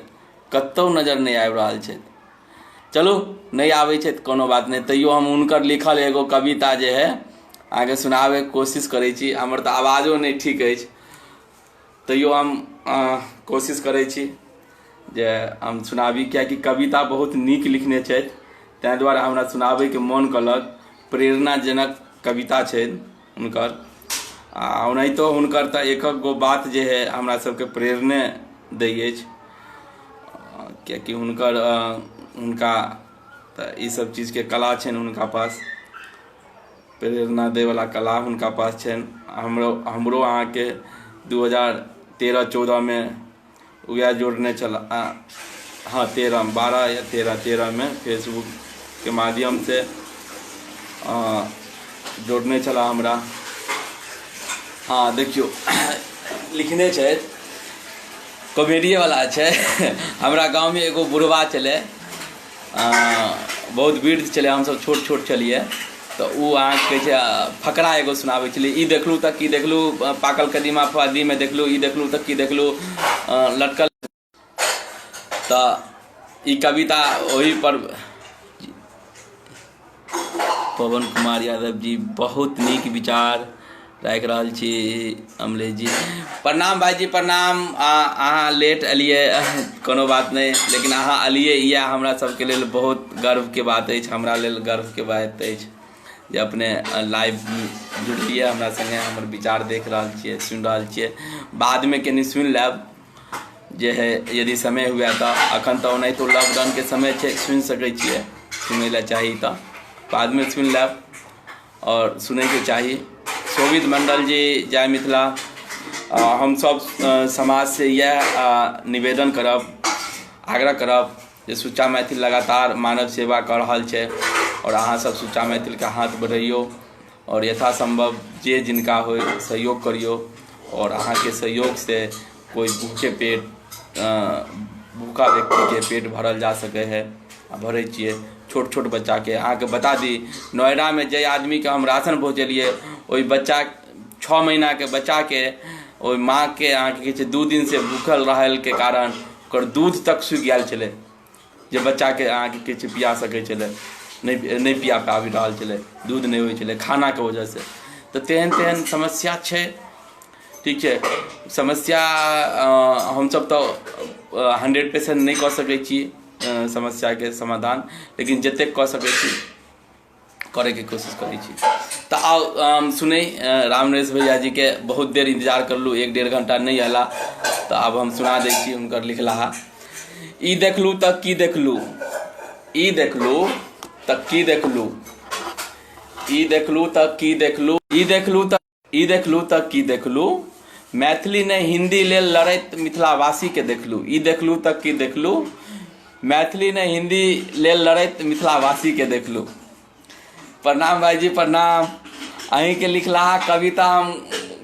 कतौ नजर नहीं आबि रहल छै। चलू नहीं आबै छै कोनो बात नहीं, तैयो हम हुनकर लिखल एगो कविता जे है आगे सुनाबैके कोशिश करै छी। हमर तऽ आवाजो नहीं ठीक अछि, तैयो हम कोशिश करै छी जे हम सुनाबी, कियाकि कविता बहुत नीक लिखने छथि, ताहि दुआरे हमरा सुनाबैके मोन कलक। प्रेरणाजनक कविता छै हुनकर। आ ओनाहितो हुनकर तऽ एक गो बात जे है हमरा सबके प्रेरणे दै अछि, कियाकि हुनका तऽ ई सब चीजके कला छनि हुनका पास, प्रेरणा दैवला कला हुनका पास छनि। हमरो अहाँके 2013-14 में वएह जोड़ने चला, हाँ 12 या 13 में फेसबुक के माध्यम से जोड़ने चला हमरा। हाँ देखियो लिखने छै, कॉमेडिये वाला छै। हमरा गाँव में एगो बुढ़वा चले, बहुत वृद्ध चले, हम सब छोट छोट छलिए, तो उ अहाँ कहै छै फकरा एगो सुनाबै छलै। ई देखलू तऽ की देखलू, पाकल कदीमा फुआदी में देखलू, ई देखलू तऽ की देखलू, लटकल। तऽ ई कविता ओही पर पवन कुमार यादव जी बहुत नीक विचार राखि रहल छी। अमलेश जी प्रणाम, भाईजी प्रणाम। अहाँ लेट एलिए कोनो बात नहीं, लेकिन अहाँ एलिए यह हमरा सबके लेल बहुत गर्वके बात अछि, हमरा लेल गर्वके बात अछि जे अपने लाइव जुड़लिए हमरा संगे, हमर विचार देख रहल छियै, सुनि रहल छियै। बादमे कनि सुनि लेब जे है, यदि समय हुए तऽ। अखन तऽ ओनाहितो लॉकडाउनके समय छै, सुनि सकै छियै, सुनै लए चाही तऽ बादमे सुनि लेब, और सुनैके चाही। शोभित मंडल जी जय मिथिला। हम सब समाज से यह निवेदन करब, आग्रह करब जे सुच्चा मैथिल लगातार मानव सेवा कऽ रहल छै, और अहाँ सब सुच्चा मैथिलके हाथ बढ़ैयौ, और यथासंभव जे जिनका हो सहयोग करियो। और अहाँके सहयोग से कोई भूखा व्यक्ति के पेट भरल जा सके है, भरै छियै। छोट छोट बच्चा के अहाँके बता दी, नोएडा में जे आदमी के हम राशन पहुँचेलिए, ओहि बच्चा 6 महीना के बच्चा के ओहि माँ के अहाँके 2 दिन से भूखल रहल के कारण ओकर दूध तक सूखि गेल छलै, जे बच्चा के अहाँके किछु पिया सकै छलै, नहीं पिया पाबि रहल छलै, दूध नहीं होइ छलै खाना के वजह से। तो तेहन समस्या छै, ठीक छै। समस्या हम सब तो 100% नहीं कऽ सकै छी समस्या के समाधान, लेकिन जतेक कऽ सकै छी करे के कोशिश करै छी। तो आओ सुनै रामनरेश भैया जी के बहुत देर इंतजार करलू, 1-1.5 घंटा नहीं अला, तो अब हम सुना दै छी हुनकर लिखलाहा। ई देखलू तऽ की देखलू, ई देखलू तऽ की देखलू, ई देखलू तऽ की देखलू, ई देखलू तऽ की देखलू, मैथिली ने हिंदी लेल लड़ैत मिथिलावासी के देखलू। ई देखलू तऽ की देखलू, मैथिली ने हिंदी लेल लड़ैत मिथिलावासी के देखलू। प्रणाम भाईजी प्रणाम। अहीं के लिखलाहा कविता हम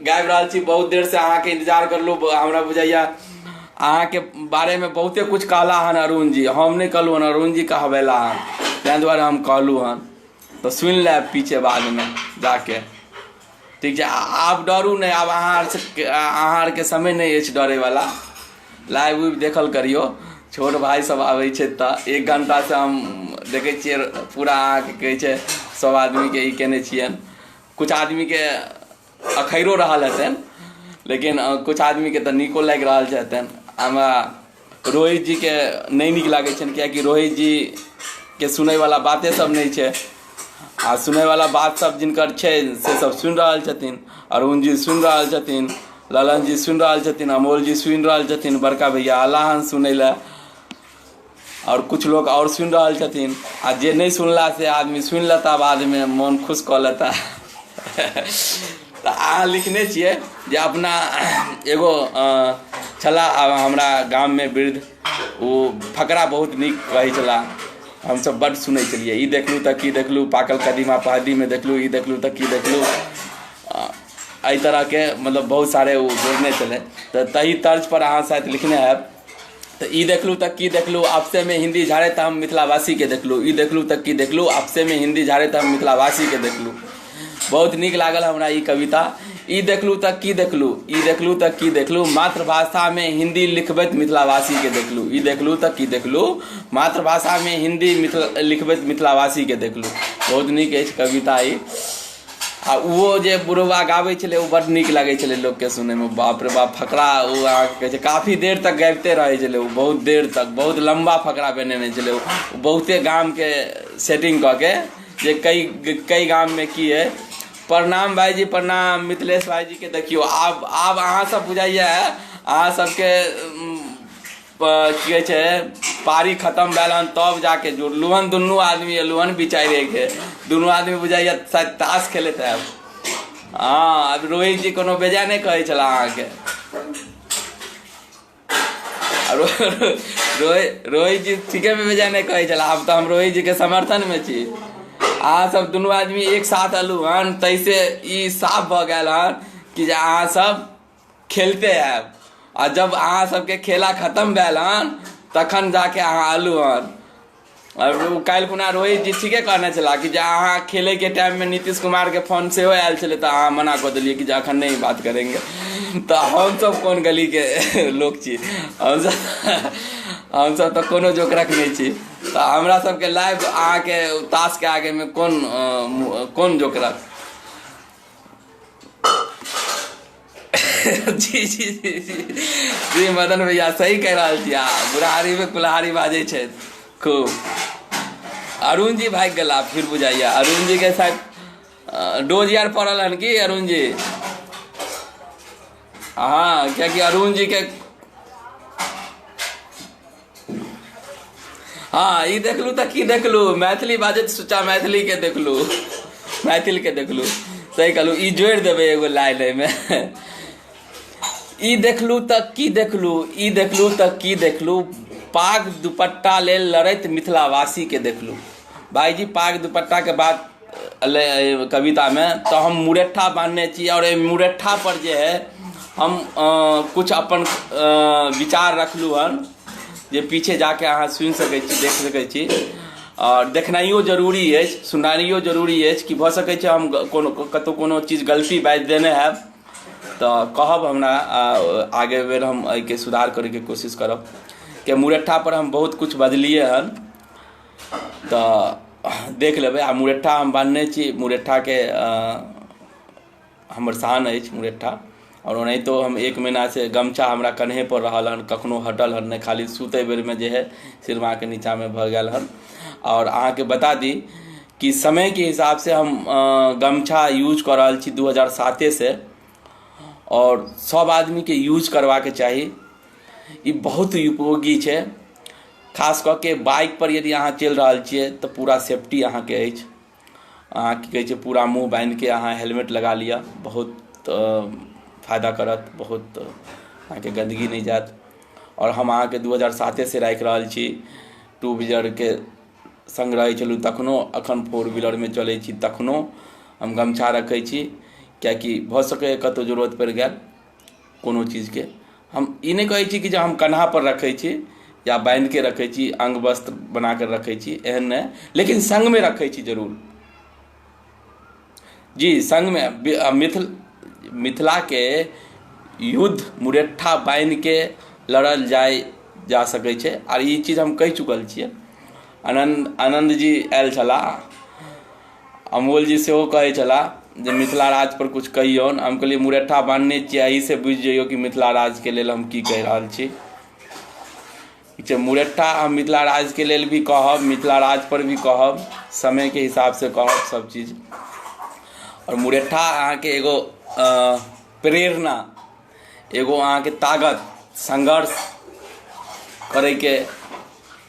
गाबि रहल छी, बहुत देर से अहाँ के इंतजार करलू। हमरा बुझाइया अहाँ के बारे में बहुते कुछ कहला हन अरुण जी, हम नहीं कहलू हन, अरुण जी कहबेला हन, तैं दुआरे हम कहलू हन। तो सुन ले पीछे बाद में जाके, ठीक है। आप डरू नहीं, अब अहाँ के समय नहीं अछि डरे वाला। लाइव उइव देखल करियो, छोट भाई सब आबै छै तऽ 1 घंटा से हम देखे छियै पूरा अहाँके कहै छै सब आदमी के ई केने छियन। कुछ आदमी के अखैरो रहल हेतन, लेकिन कुछ आदमी के तऽ नीको लागि रहल छै हेतन। हमरा रोहित जी के नहीं नीक लागै छनि, कियाकि रोहित जी के सुनै वाला बाते सब नहीं छै, आ सुनै वाला बात सब जिनकर छै से सब सुनि रहल छथिन। अरुण जी सुनि रहल छथिन, ललन जी सुनि रहल छथिन, अमोल जी सुनि रहल छथिन, बड़का भैया अल्लाह हन सुनै लए, और कुछ लोग और सुनि रहल छथिन। आ जे नहीं सुनला से आदमी सुनि लेता, बाद में मन खुश कऽ लेता। तऽ अहाँ लिखने छियै जे अपना एगो छला हमरा गाम में वृद्ध, वो फकरा बहुत नीक कहै छला, हम सब बड़ सुनै छलिए। ई देखलू तऽ की देखलू, पाकल कदीमा पहाड़ी में देखलू, ई देखलू तऽ की देखलू, एहि तरह के मतलब बहुत सारे वो जोड़ने चले। तो तही तर्ज पर अहाँ शायद लिखने हैं तो ई देखलू तक की देखलू आपसे में हिंदी झाड़े तो हम मिथिलावासी के देखलू, ई देखलू तक की देखलू आपसे में हिंदी झाड़े तो हम मिथिलावासी के देखलू। बहुत नीक लागल हमरा ई कविता। ई देखलू तक की देखलू, ई देखलू तक की देखलू मातृभाषा में हिंदी लिखबैत मिथिलावासी के देखलू, ई देखलू तक की देखलू मातृभाषा में हिंदी लिखबैत मिथिलावासी के देखलू। बहुत नीक अछि कविता ई। आ वो जे बुढ़वा गाबै छलै ओ बड़ नीक लागै छलै लोकके सुनैमे, बाप रे बाप फकरा ओ अहाँके कहै छै काफ़ी देर तक गाबिते रहै छलै ओ, बहुत देर तक बहुत लम्बा फकरा बनेने छलै ओ, बहुते गामके सेटिंग कऽ के जे कई गाममे की है। प्रणाम भाईजी, प्रणाम मिथिलेश भाईजी के देखियो आब अहाँ सब बुझाइए अहाँ सबके की कहै छै पारी खत्म भेल हन तब जाके जुड़लू हन, दुनू आदमी एलू हन बिचारे के, दुनू आदमी बुझाइए शायद ताश खेलैत हैब। हाँ अब रोहित जी कोनो बेजा नहीं कहै छला अहाँके, रोहित जी ठीके में बेजा नहीं कहै छला। आब तो हम रोहित जी के समर्थन में छी। अहाँ सब दुनू आदमी एक साथ अलू हन तैसे ई साफ भ गेल हन कि जे अहाँ सब खेलते हैब, आ जब अहाँ सबके खेला खत्म भेल हन तखन जाके अहाँ अलू हन। और काल्हि खुना रोहित जी ठीके कहने छला कि जे अहाँ खेले के टाइम में नीतीश कुमार के फोन से आयल छलै तऽ अहाँ मना कऽ देलियै कि जे अखन नहीं बात करेंगे। तो हम सब कोन गली के लोग छी, हम सब तो कोनो जोकरक नहीं छी। तो हमरा सबके लाइव अहाँके ताश के आगे में कौन जोकरक। जी जी जी जी जी मदन भैया सही कह रहा छी। बुढ़ारी में कुल्हाड़ी बाजे छे खूब। अरुण जी भाग गला फिर बुझाइए, अरुण जी के साथ डोज यार पड़ल हन कि अरुण जी। हाँ क्या कि अरुण जी के हाँ ई देखलू तो की देखलू मैथिली बाजत सोचा मैथिली के देखलू, मैथिल के देखलू सही कहलू। ई जोड़ देवे एगो लाइन में ई देखलू तक की देखलू, ई देखलू तक की देखलू पाग दुपट्टा ले लड़ैत मिथिलावासी के देखलू। भाई जी पाग दुपट्टा के बात कविता में तो हम मुरेठा बांधने छी, और मुरेठा पर जे है हम कुछ अपन विचार रखलू हन जे पीछे जाके अहाँ सुनि सकै छी, देख सकै छी। और देखनाइयो जरूरी है, सुनाइयो जरूरी है कि भऽ सकै छै हम कतौ कोनो चीज गलती बाजि देने हैब तो कहब हमरा, आगे बेर हम एहिके सुधार करे के कोशिश करब। कि मुरेठा पर हम बहुत कुछ बदलिए हन तो देख लेबै। आ मुरेठा हम बांधने छी, मुरेठा के हमर शान अछि मुरेठा। और नहीं तो हम 1 महीना से गमछा हमरा कन्हे पर रहल हन, कखनो हटल हन नहीं, खाली सुते बेर में जे है सिरमा के नीचा में भऽ गेल हन। और अहाँ के बता दी कि समय के हिसाब से हम गमछा यूज कर रहल छी 2007 से, और सब आदमी के यूज करवा के चाही। ई बहुत उपयोगी छै, खास कऽ के बाइक पर यदि अहाँ चलि रहल छियै तो पूरा सेफ्टी अहाँ के अछि। अहाँ की कहै छै पूरा मुँह बांधि के अहाँ हेलमेट लगा लिअ, बहुत फायदा करत, बहुत अहाँ के गंदगी नहीं जात। और हम अहाँ के 2007 से राखि रहल छी, 2 व्हीलर के संग रहै छलू तखनो, अखन 4 व्हीलर में चलै छी तखनो हम गमछा रखै छी। कियाकि भऽ सकै कतौ जरूरत पड़ि गेल कोनो चीज के। हम ई नहीं कहै छी कि जे हम कन्हा पर रखै छी या बांध के रखै छी, अंग वस्त्र बना कर रखै छी, एहन नहीं, लेकिन संग में रखै छी जरूर। जी संग में मिथिला के युद्ध मुरेठा बांध के लड़ल जा सकै छै। और ई चीज हम कहि चुकल छियै। आनंद जी आयल छला, अमोल जी सेहो कहै छला जे मिथिला राज पर कुछ कहियौन। हम कहलिए मुरेठा बांधने छियै, एही से बुझि जइयो कि मिथिला राज के लेल हम की कहि रहल छी। ठीक छै, मुरेठा हम मिथिला राज के लेल भी कहब, मिथिला राज पर भी कहब, समय के हिसाब से कहब सब चीज। और मुरेठा अहाँ के एगो प्रेरणा, एगो अहाँ के ताकत, संघर्ष करे के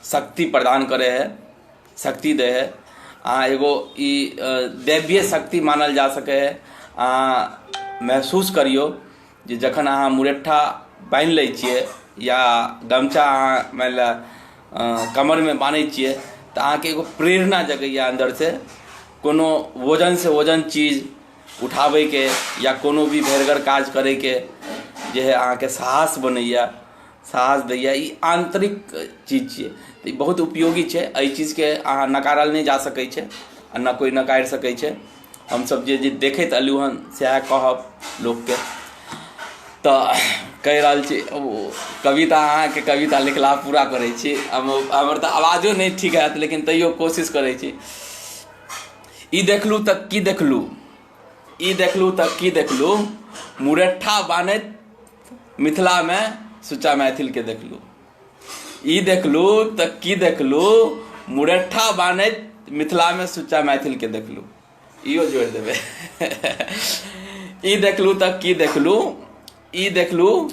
शक्ति प्रदान करे है, शक्ति दे है। अहाँ एगो ई दैवीय शक्ति मानल जा सके है। अहाँ महसूस करियो जे जखन अहाँ मुरेठा बांधि लै छियै या गमछा अहाँ मान लिअ कमर में बांधै छियै तऽ अहाँ के एगो प्रेरणा जगैए अंदर से, कोनो वजन से वजन चीज उठाबै के या कोनो भी भरगर काज करे के जे है अहाँ के साहस बनैया। साहस दैए, ई आंतरिक चीज छियै। तऽ ई बहुत उपयोगी छै। एहि चीजके अहाँ नकारल नहि जा सकै छै आ न कोई नकारि सकै छै। हमसब जे देखैत अयलहुँ हन सएह कहब लोकके। तऽ कहि रहल छी, कविता अहाँके कविता लिखला पूरा करै छी। हमर तऽ आवाजो नहि ठीक हैत, लेकिन तैयो कोशिश करै छी। ई देखलहुँ तऽ की देखलहुँ, ई देखलहुँ तऽ की देखलहुँ, मुरठा बान्हैत मिथिलामे सुच्चा मैथिलके देखलहुँ। ई देखलहुँ तऽ की देखलहुँ, मुरठा बान्हैत मिथिलामे सुच्चा मैथिलके देखलहुँ। इहो जोड़ि देबै। ई देखलहुँ तऽ की देखलहुँ, ई देखलहुँ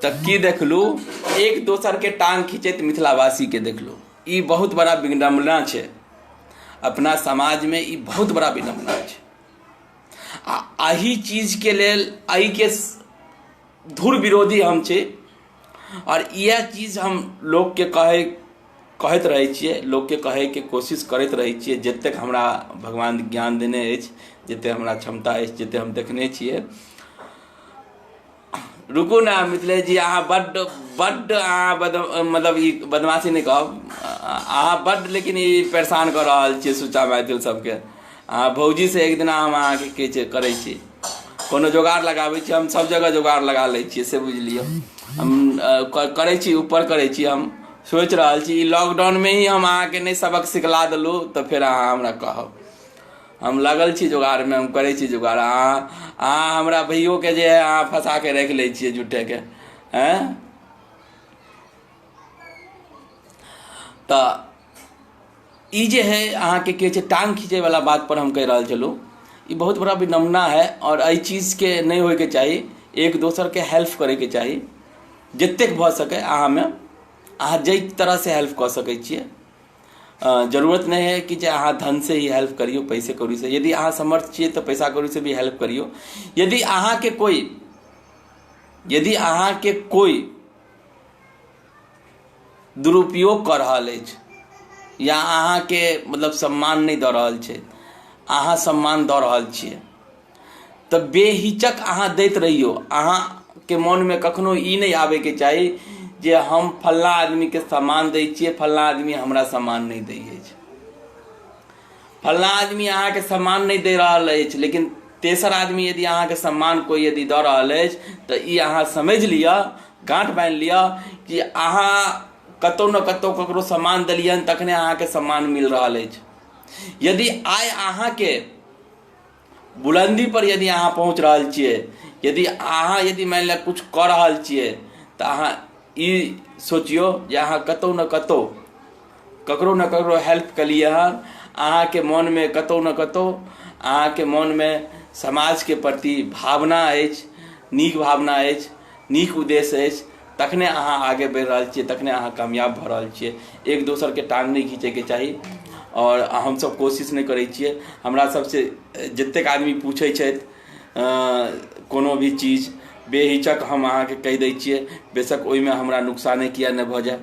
तऽ की देखलहुँ, एक दोसरके टाँग खींचैत मिथिलावासीके देखलहुँ। ई बहुत बड़ा विडम्बना छै अपना समाजमे, ई बहुत बड़ा विडम्बना छै। आ एही चीजके लेल एहिके धुर विरोधी हम छी। और इएह चीज हम लोकके कहैत रहै छियै, लोकके कहैके कोशिश करैत रहै छियै, जतेक हमरा भगवान ज्ञान देने अछि, जतेक हमरा क्षमता अछि, जतेक हम देखने छियै। रुकू ने मिथिलेश जी, अहाँ बड्ड अहाँ मतलब ई बदमाशी नहि कहब, अहाँ बड्ड लेकिन ई परेशान कऽ रहल छियै सुच्चा मैथिल सबके। अहाँ भौजीसँ एक दिना हम अहाँके किछु करै छी, कोनो जोगाड़ लगाबै छी। हम सब जगह जोगाड़ लगा लै छियै, से बुझि लिअ। हम करै छी, ऊपर करै छी। हम सोचि रहल छी ई लॉकडाउनमे ही हम अहाँके नहि सबक सिखला देलहुँ तऽ फेर अहाँ हमरा कहब। हम लगल छी जोगाड़मे, हम करै छी जोगाड़। अहाँ हमरा भैयोके जे है अहाँ फंसा के राखि लै छियै झूठेके, हैं। तऽ ई जे है अहाँके कहै छै टाँग खींचैवला बात पर हम कहि रहल छलहुँ, ई बहुत बड़ा विडम्बना है। और एहि चीजके नहि होइके चाही। एक दोसरके हेल्प करैके चाही, जतेक भऽ सकै अहाँमे। अहाँ जाहि तरहसँ हेल्प कऽ सकै छियै। जरूरत नहीं है कि जे अहाँ धन से ही हेल्प करियो, पैसे कौड़ी से। यदि अहाँ समर्थ छियै तऽ पैसा कौड़ी से भी हेल्प करियो। यदि अहाँके कोई दुरुपयोग कऽ रहल अछि या अहाँके मतलब सम्मान नहीं दऽ रहल छै, अहाँ सम्मान दऽ रहल छियै, तऽ बेहिचक अहाँ दैत रहियो। अहाँके मोनमे कखनो ई नहीं आबैके चाही जे हम फल्लाँ आदमीके सम्मान दै छियै, फल्लाँ आदमी हमरा सम्मान नहीं दै अछि। फल्लाँ आदमी अहाँके सम्मान नहीं दे रहल अछि, लेकिन तेसर आदमी यदि अहाँके सम्मान कोई यदि दऽ रहल अछि तऽ ई अहाँ समझि लिअ, गाँठ बान्हि लिअ कि अहाँ कतौ न कतौ ककरो सम्मान देलियनि, तखने अहाँके सम्मान मिल रहल अछि। यदि आइ अहाँके बुलंदी पर यदि अहाँ पहुँच रहल छियै, यदि मानि लिअ कुछ कऽ रहल छियै, तऽ अहाँ ई सोचियो जे अहाँ कतौ न कतौ ककरो न ककरो हेल्प कलियै हन। अहाँके मोनमे कतौ न कतौ अहाँके मोनमे समाजके प्रति भावना अछि, नीक भावना अछि, नीक उद्देश्य अछि, तखने अहाँ आगे बढ़ि रहल छियै, तखने अहाँ कामयाब भऽ रहल छियै। एक दोसरके टाँग नहीं खींचैके चाही। और हमसब कोशिश नहीं करै छियै। हमरा सबसे जतेक आदमी पूछै छथि कोनो भी चीज, बेहिचक हम अहाँके कहि दै छियै, बेशक ओहिमे हमरा नुकसाने किया नहि भऽ जाय।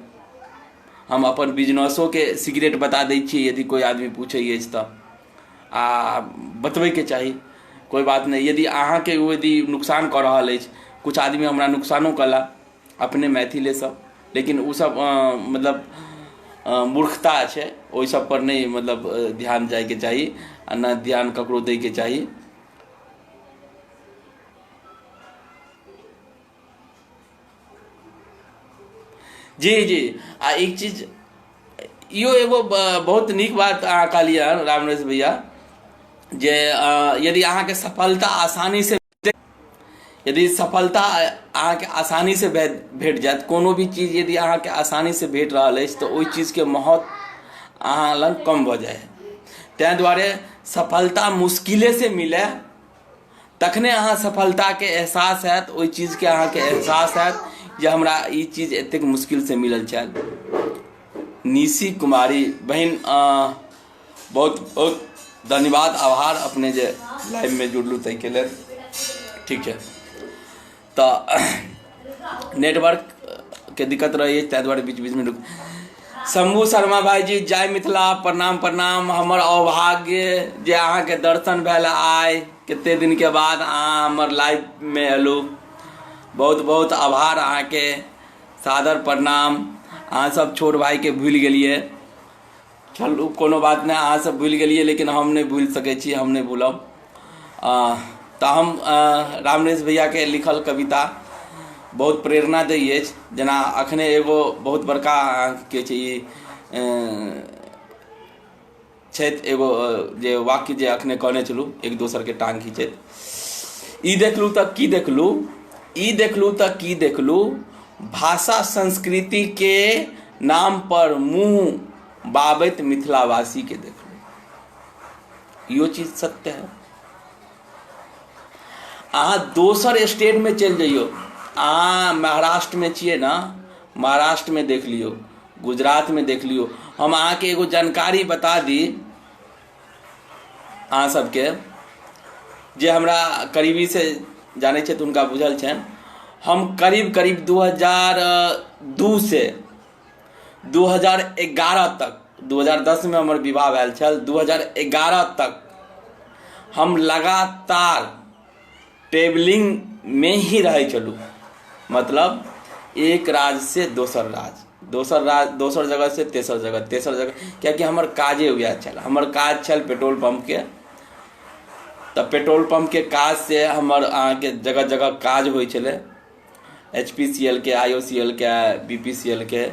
हम अपन बिजनेसोके सीक्रेट बता दै छियै यदि कोई आदमी पूछै अछि तऽ। आ बतबैके चाही, कोई बात नहीं। यदि अहाँके यदि नुकसान कऽ रहल अछि, कुछ आदमी हमरा नुकसानो कला अपने मैथिले सब, लेकिन उ सब मतलब मूर्खता छै। ओहि सब पर नहीं मतलब ध्यान जायके चाही आ न ध्यान ककरो दैके चाही। जी। आ एक चीज इहो एगो बहुत नीक बात अहाँ कहलियै हन रामनरेश भैया, जे यदि अहाँके सफलता आसानी से यदि सफलता अहाँके आसानी से भेट जायत, कोनो भी चीज यदि अहाँके आसानी से भेट रहल अछि, तऽ ओहि चीजके महत्व अहाँ लग कम भऽ जाए। तैं दुआरे सफलता मुश्किले से मिले, तखने अहाँ सफलताके एहसास हैत, ओहि चीजके अहाँके एहसास हैत जे हमरा ई चीज एतेक मुश्किल से मिलल छल। निशी कुमारी बहन, बहुत बहुत धन्यवाद, आभार अपने जे लाइव में जुड़लू ताहिके लेल। ठीक है, तऽ नेटवर्कके दिक्कत रहैए, ताहि दुआरे बीच बीचमे रुक। शंभू शर्मा भाईजी, जय मिथिला, प्रणाम प्रणाम। हमर अभाग्य जे अहाँके दर्शन भेल आइ, कते दिनके बाद अहाँ हमर लाइवमे एलू। बहुत बहुत आभार अहाँके। सादर प्रणाम। अहाँ सब छोट भाई के भूल गेलिए, चलू कोनो बात नहीं, अहाँ सब भूल गेलिए लेकिन हम नहीं भूल सकै छी, हम नहीं भूलब। तो हम रामनेश भैया के लिखल कविता बहुत प्रेरणा दै अछि। जेना अखने एगो बहुत बड़का के छै छथि एगो जे वाक्य जे अखने कहने छलू, एक दोसर के टांग खींचैत, ई देखलू तऽ की देखलू, ई देखलू तऽ की देखलू, भाषा संस्कृति के नाम पर मुंह बाबैत मिथिलावासी के देखलू। यो चीज सत्य है। अहाँ दोसर स्टेट में चल जाइयो, अहाँ महाराष्ट्र में छिए ना, महाराष्ट्र में देख लियो, गुजरात में देख लियो। हम अहाँ के एगो जानकारी बता दी अहाँ सबके, जे हमरा करीबी से जाने छे तो उनका बुझल छन। हम करीब करीब 2002 से 2011 तक, 2010 में हमर विवाह भेल छल, 2011 तक हम लगातार ट्रेवलिंग में ही रहे चलू। मतलब एक राज्य से दोसर राज्य, दोसर जगह से तेसर जगह, क्या कि हमर काजे वएह छल। हमर काज छल पेट्रोल पंप के, तब पेट्रोल पंप के काज से हमर अहाँ के जगह जगह काज होइ छले। HPCL के, IOCL के, BPCL के,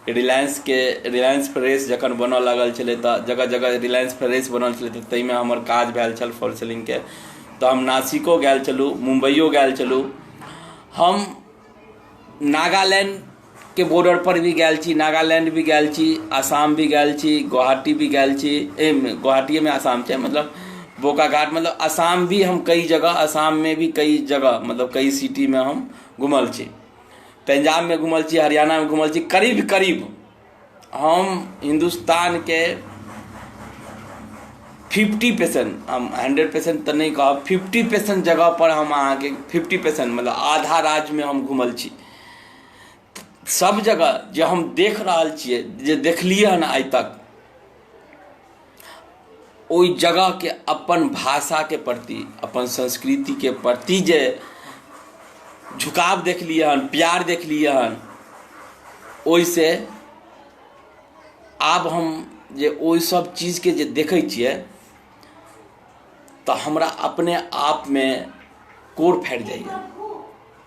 रिलायंस फ्रेश जखन बनऽ लागल छले तऽ जगह जगह रिलायंस फ्रेश बनल छले तऽ ताहिमे हमर काज भेल छल फॉल सेलिंग के। तो हम नासिको गेल चलू, मुंबईयो गेल चलू, हम नागालैंड के बॉर्डर पर भी गेल छी, नागालैंड भी गेल छी, आसाम भी गेल छी, गुवाहाटी भी गेल छी। गुवाहाटी में आसाम है, मतलब बोकाघाट, मतलब आसाम भी हम कई जगह, आसाम में भी कई जगह, मतलब कई सिटी में हम घूमल छी। पंजाब में घूमल छी, हरियाणा में घूमल छी। करीब करीब हम हिंदुस्तान के 50%, हम 100% तो नहीं कहब, 50% जगह पर हम अहाँ के 50% मतलब आधा राज्य में हम घूमल छी। सब जगह जो हम देख रहल छिए, जे देखलिए हन आइ तक, ओई जगह के अपन भाषा के प्रति, अपन संस्कृति के प्रति जे झुकाव देखलिए हन, प्यार देखलिए हन, ओइ से आब हम जे ओइ सब चीज के जे देखै छिए तो हमरा अपने आप में कोर फाटि जाइए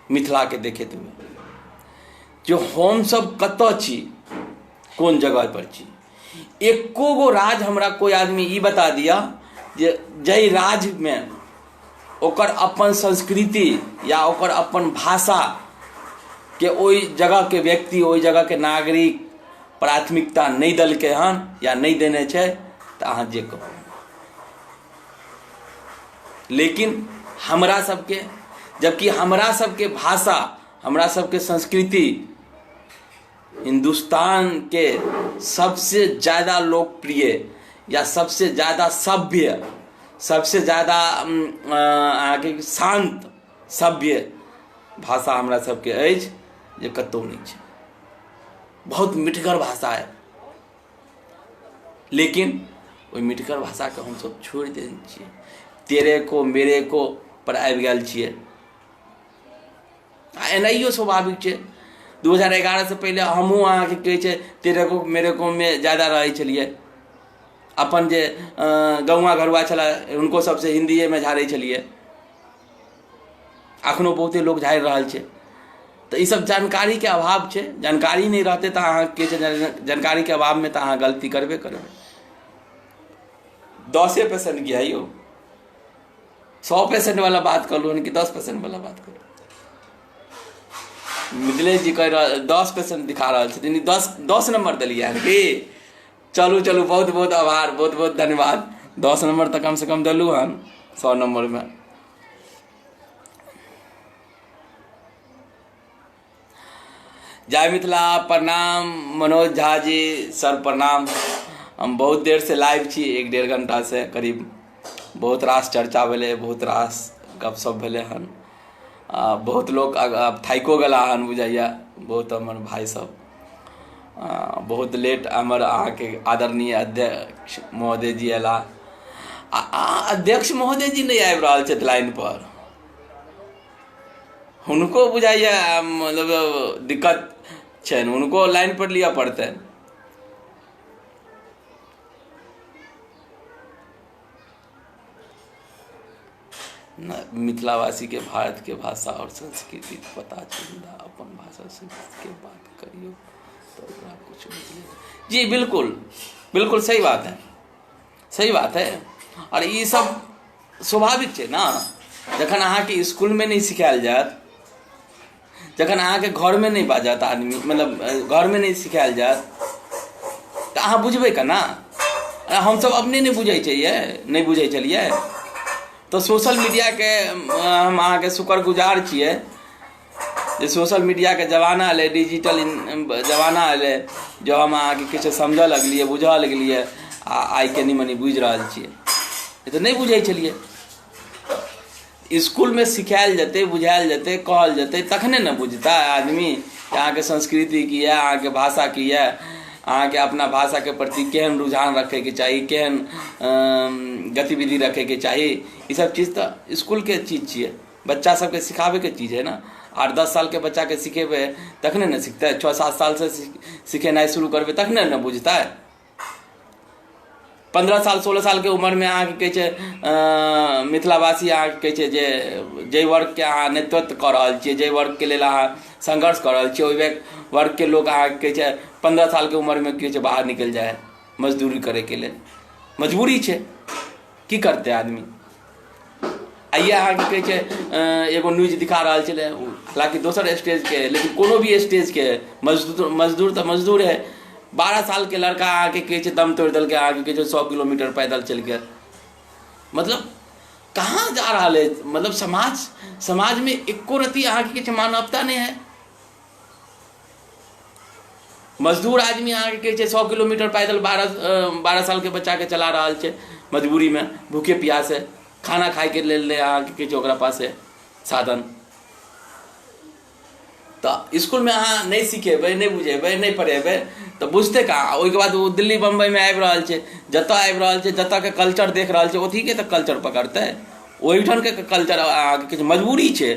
मिथिला के देखैत हुए, जो हम सब कतऽ छी, कोन जगह पर छी। एको गो राज हमरा कोई आदमी ई बता दिया जे जय राज्य में ओकर अपन संस्कृति या ओकर अपन भाषा के ओई जगह के व्यक्ति, ओई जगह के नागरिक प्राथमिकता नहीं देलकै हन या नहीं देने छै, तो अहाँ जे कहू। लेकिन हमरा सबके, जबकि हमरा सबके भाषा, हमरा सबके संस्कृति हिंदुस्तान के सबसे ज़्यादा लोकप्रिय या सबसे ज़्यादा सभ्य, सबसे ज़्यादा आगे शांत सभ्य भाषा हमरा सबके अछि, जे कतौ नहीं छै। बहुत मिठगर भाषा है, लेकिन ओई मिठगर भाषा के हम सब छोड़ देने छिए, तेरे को मेरे को पर आबि गेल छिए। एनाहियो स्वाभाविक छै। 2011 से पहले हमहूँ अहाँ के कहै छै तेरे को मेरे को में ज़्यादा रहै छलिए। अपन जे गौवा घरुआ छला हुनको सबसे हिंदीए में झाड़ै छलिए, अखनो बहुते लोग झाड़ि रहल छै। तो ई सब जानकारी के अभाव छै। जानकारी नहीं रहते तो अहाँ के जानकारी के अभाव में तो अहाँ गलती करबे करबे। 10% किया यो 100% वाला बात कर लो कि 10% वाला बात करो। मिथिलेश जी कह रहा 10% दिखा रहा है, 10 नंबर दिलिए कि चलू चलू, बहुत बहुत आभार, बहुत बहुत धन्यवाद। 10 नंबर तक कम से कम दिलू हन 100 नंबर में। जय मिथिला, प्रणाम मनोज झा जी, सर प्रणाम। हम बहुत देर से लाइव छी, 1-1.5 घंटा से करीब। बहुत रास चर्चा भेले, बहुत रास गपशप भेले हन। बहुत लोग अब थाइको गला हन बुझाइया, बहुत हमर भाई सब। बहुत लेट हमर अहाँके आदरणीय अध्यक्ष महोदय जी अला। अध्यक्ष महोदय जी नहीं आबि रहल छथि लाइन पर, हुनको बुझाइया मतलब दिक्कत छन, उनको लाइन पर लिया पड़ता है। मिथिलावासी के भारत के भाषा और संस्कृति पता चलिंदा, अपन भाषा संस्कृति के बात करियो तो कुछ निकले। जी बिल्कुल बिल्कुल सही बात है, सही बात है। और ये सब स्वाभाविक है ना, जखन अहाँ के स्कूल में नहीं सिखायल जात, जखन अहाँ के घर में नहीं बाजत आदमी, मतलब घर में नहीं सिखायल जात, तो अहाँ बुझबे का ना। हम सब अपने नहीं बुझे चाहिए, नहीं बुझे चलिए। तो सोशल मीडिया के हम अहाँ के शुक्रगुजार छिए जे सोशल मीडिया के जमाना अल, डिजिटल जमाना अल, जो हम अहाँ के किछु समझ लगलिए, बुझ लगलिए, आई के निमनी बुझ रहा छिए। तो नहीं बुझे चलिए। स्कूल में सिखायल जते, बुझायल जते, कहल जते, तखने न बुझता आदमी अहाँ के संस्कृति की है, अहाँ के भाषा की है, अहाँ के अपना भाषा के प्रति केहन रुझान रखे के चाहिए, केहन गतिविधि रखे के चाहिए। ये सब चीज़ तो स्कूल के चीज़ छिए, बच्चा सबके सिखावे के चीज़ है ना। 8-10 साल के बच्चा के सिखेबे तखने न सीखता है, 6-7 साल से सिखेनाइ शुरू करबे तखने न बुझता है। 15 साल 16 साल के उम्र में अहाँ के कहे मिथिलावासी अहाँ के कहे जे वर्ग के अहाँ नेतृत्व कर रहा छे, जे वर्ग के लेल अहाँ संघर्ष कर रहा छे, ओहि वर्ग के लोग अहाँ के कहे 15 साल के उम्र में कहे बाहर निकल जाए मजदूरी करे के लिए। मजबूरी छे, की करते आदमी। आइए अहाँ के कहे एगो न्यूज दिखा रहा छे, हालांकि दोसर स्टेज के, लेकिन कोनो भी स्टेज के मजदूर तो मजदूर है। 12 साल के लड़का आके कहे दम तोड़ दल के, आगे के 100 किलोमीटर पैदल चल गया। मतलब कहाँ जा रहा है, मतलब समाज में एको रति आगे के मानवता नहीं है। मजदूर आदमी आगे के 100 किलोमीटर पैदल 12 साल के बच्चा के चला रहा है, मजबूरी में, भूखे प्यासे, खाना खाए के ले आगे के ओकरा पास है साधन। तो स्कूल में अहाँ नहीं सिखेबे, नहीं बुझेबे, नहीं पढ़ेबे तो बुझते कहाँ। ओहि के बाद वो दिल्ली बम्बई में आबि रहल छै, जतऽ आबि रहल छै, जतऽ के कल्चर देख रहल छै, ओथी के तो कल्चर पकड़ते। ओहिठाम के कल्चर अहाँके किछु मजबूरी छै,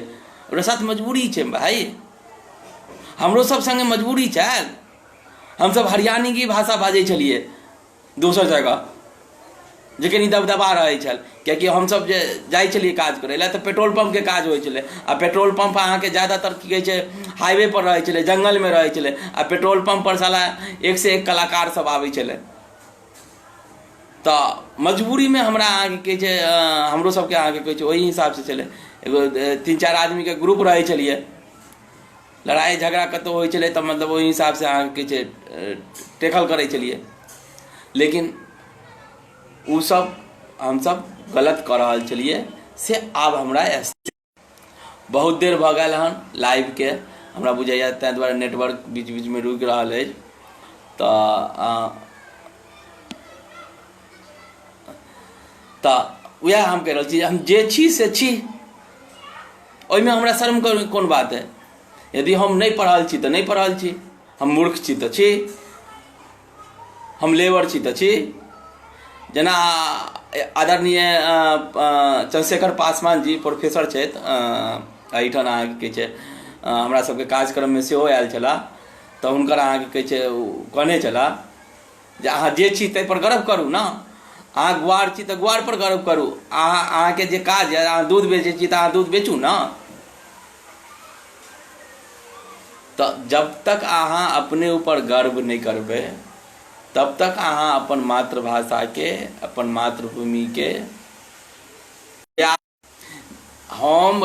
ओकरा साथ मजबूरी छै भाई। हमरो सब संगे मजबूरी छै। हम सब हरियाणी की भाषा बाजै छलिए दोसर जगह, जेकि ई दबदबा रहै छल, कियाकि हम सब जे जाइ छलिए काज करै लए, तो पेट्रोल पंप के काज होइ छलै। आ पेट्रोल पंप अहाँ के ज्यादातर की कहै छै हाईवे पर रहै छलै, जंगल में रहै छलै। आ पेट्रोल पंप पर साला एक से एक कलाकार सब आबै छलै। तो मजबूरी में हमरा अहाँ के कहै छै, हमरो सबके अहाँ के कहै छै ओहि हिसाब से छलै। एगो 3-4 आदमी के ग्रुप रहै छलिए, लड़ाई झगड़ा कतौ होइ छलै तो मतलब ओहि हिसाब से अहाँ के कहै छै टेकल करै छलिए। लेकिन उ सब हम सब गलत कर रहल छलिए से आब हमरा बहुत देर भ गेल हन लाइव के, हमरा बुझाइया तै द्वारे नेटवर्क बीच बीच में रुकि रहल अछि। तो वह हम कह रहल छी, हम जे छी से छी, ओहिमे हमरा शर्म कोन बात है। यदि हम नहीं पढ़ल छी तो नहीं पढ़ल छी, हम मूर्ख छी तो छी, हम लेबर छी तो छी। जना आदरणीय चंद्रशेखर पासवान जी प्रोफेसर छथि, एहिठाम अहाँके कहै छै हमरा सबके कार्यक्रम में सेहो आयल छलाह। तो हुनकर अहाँके कहै छै कहने छलाह जे अहाँ जे छी ताहि पर गर्व करू ना। अहाँ गुआर छी तो गुआर पर गर्व करू। अहाँ के जे काज है, अहाँ दूध बेचै छी तो अहाँ दूध बेचू ना। तो जब तक अहाँ अपने ऊपर गर्व नहीं करबे, तब तक अहाँ अपन मातृभाषा के, अपन मातृभूमि के। हम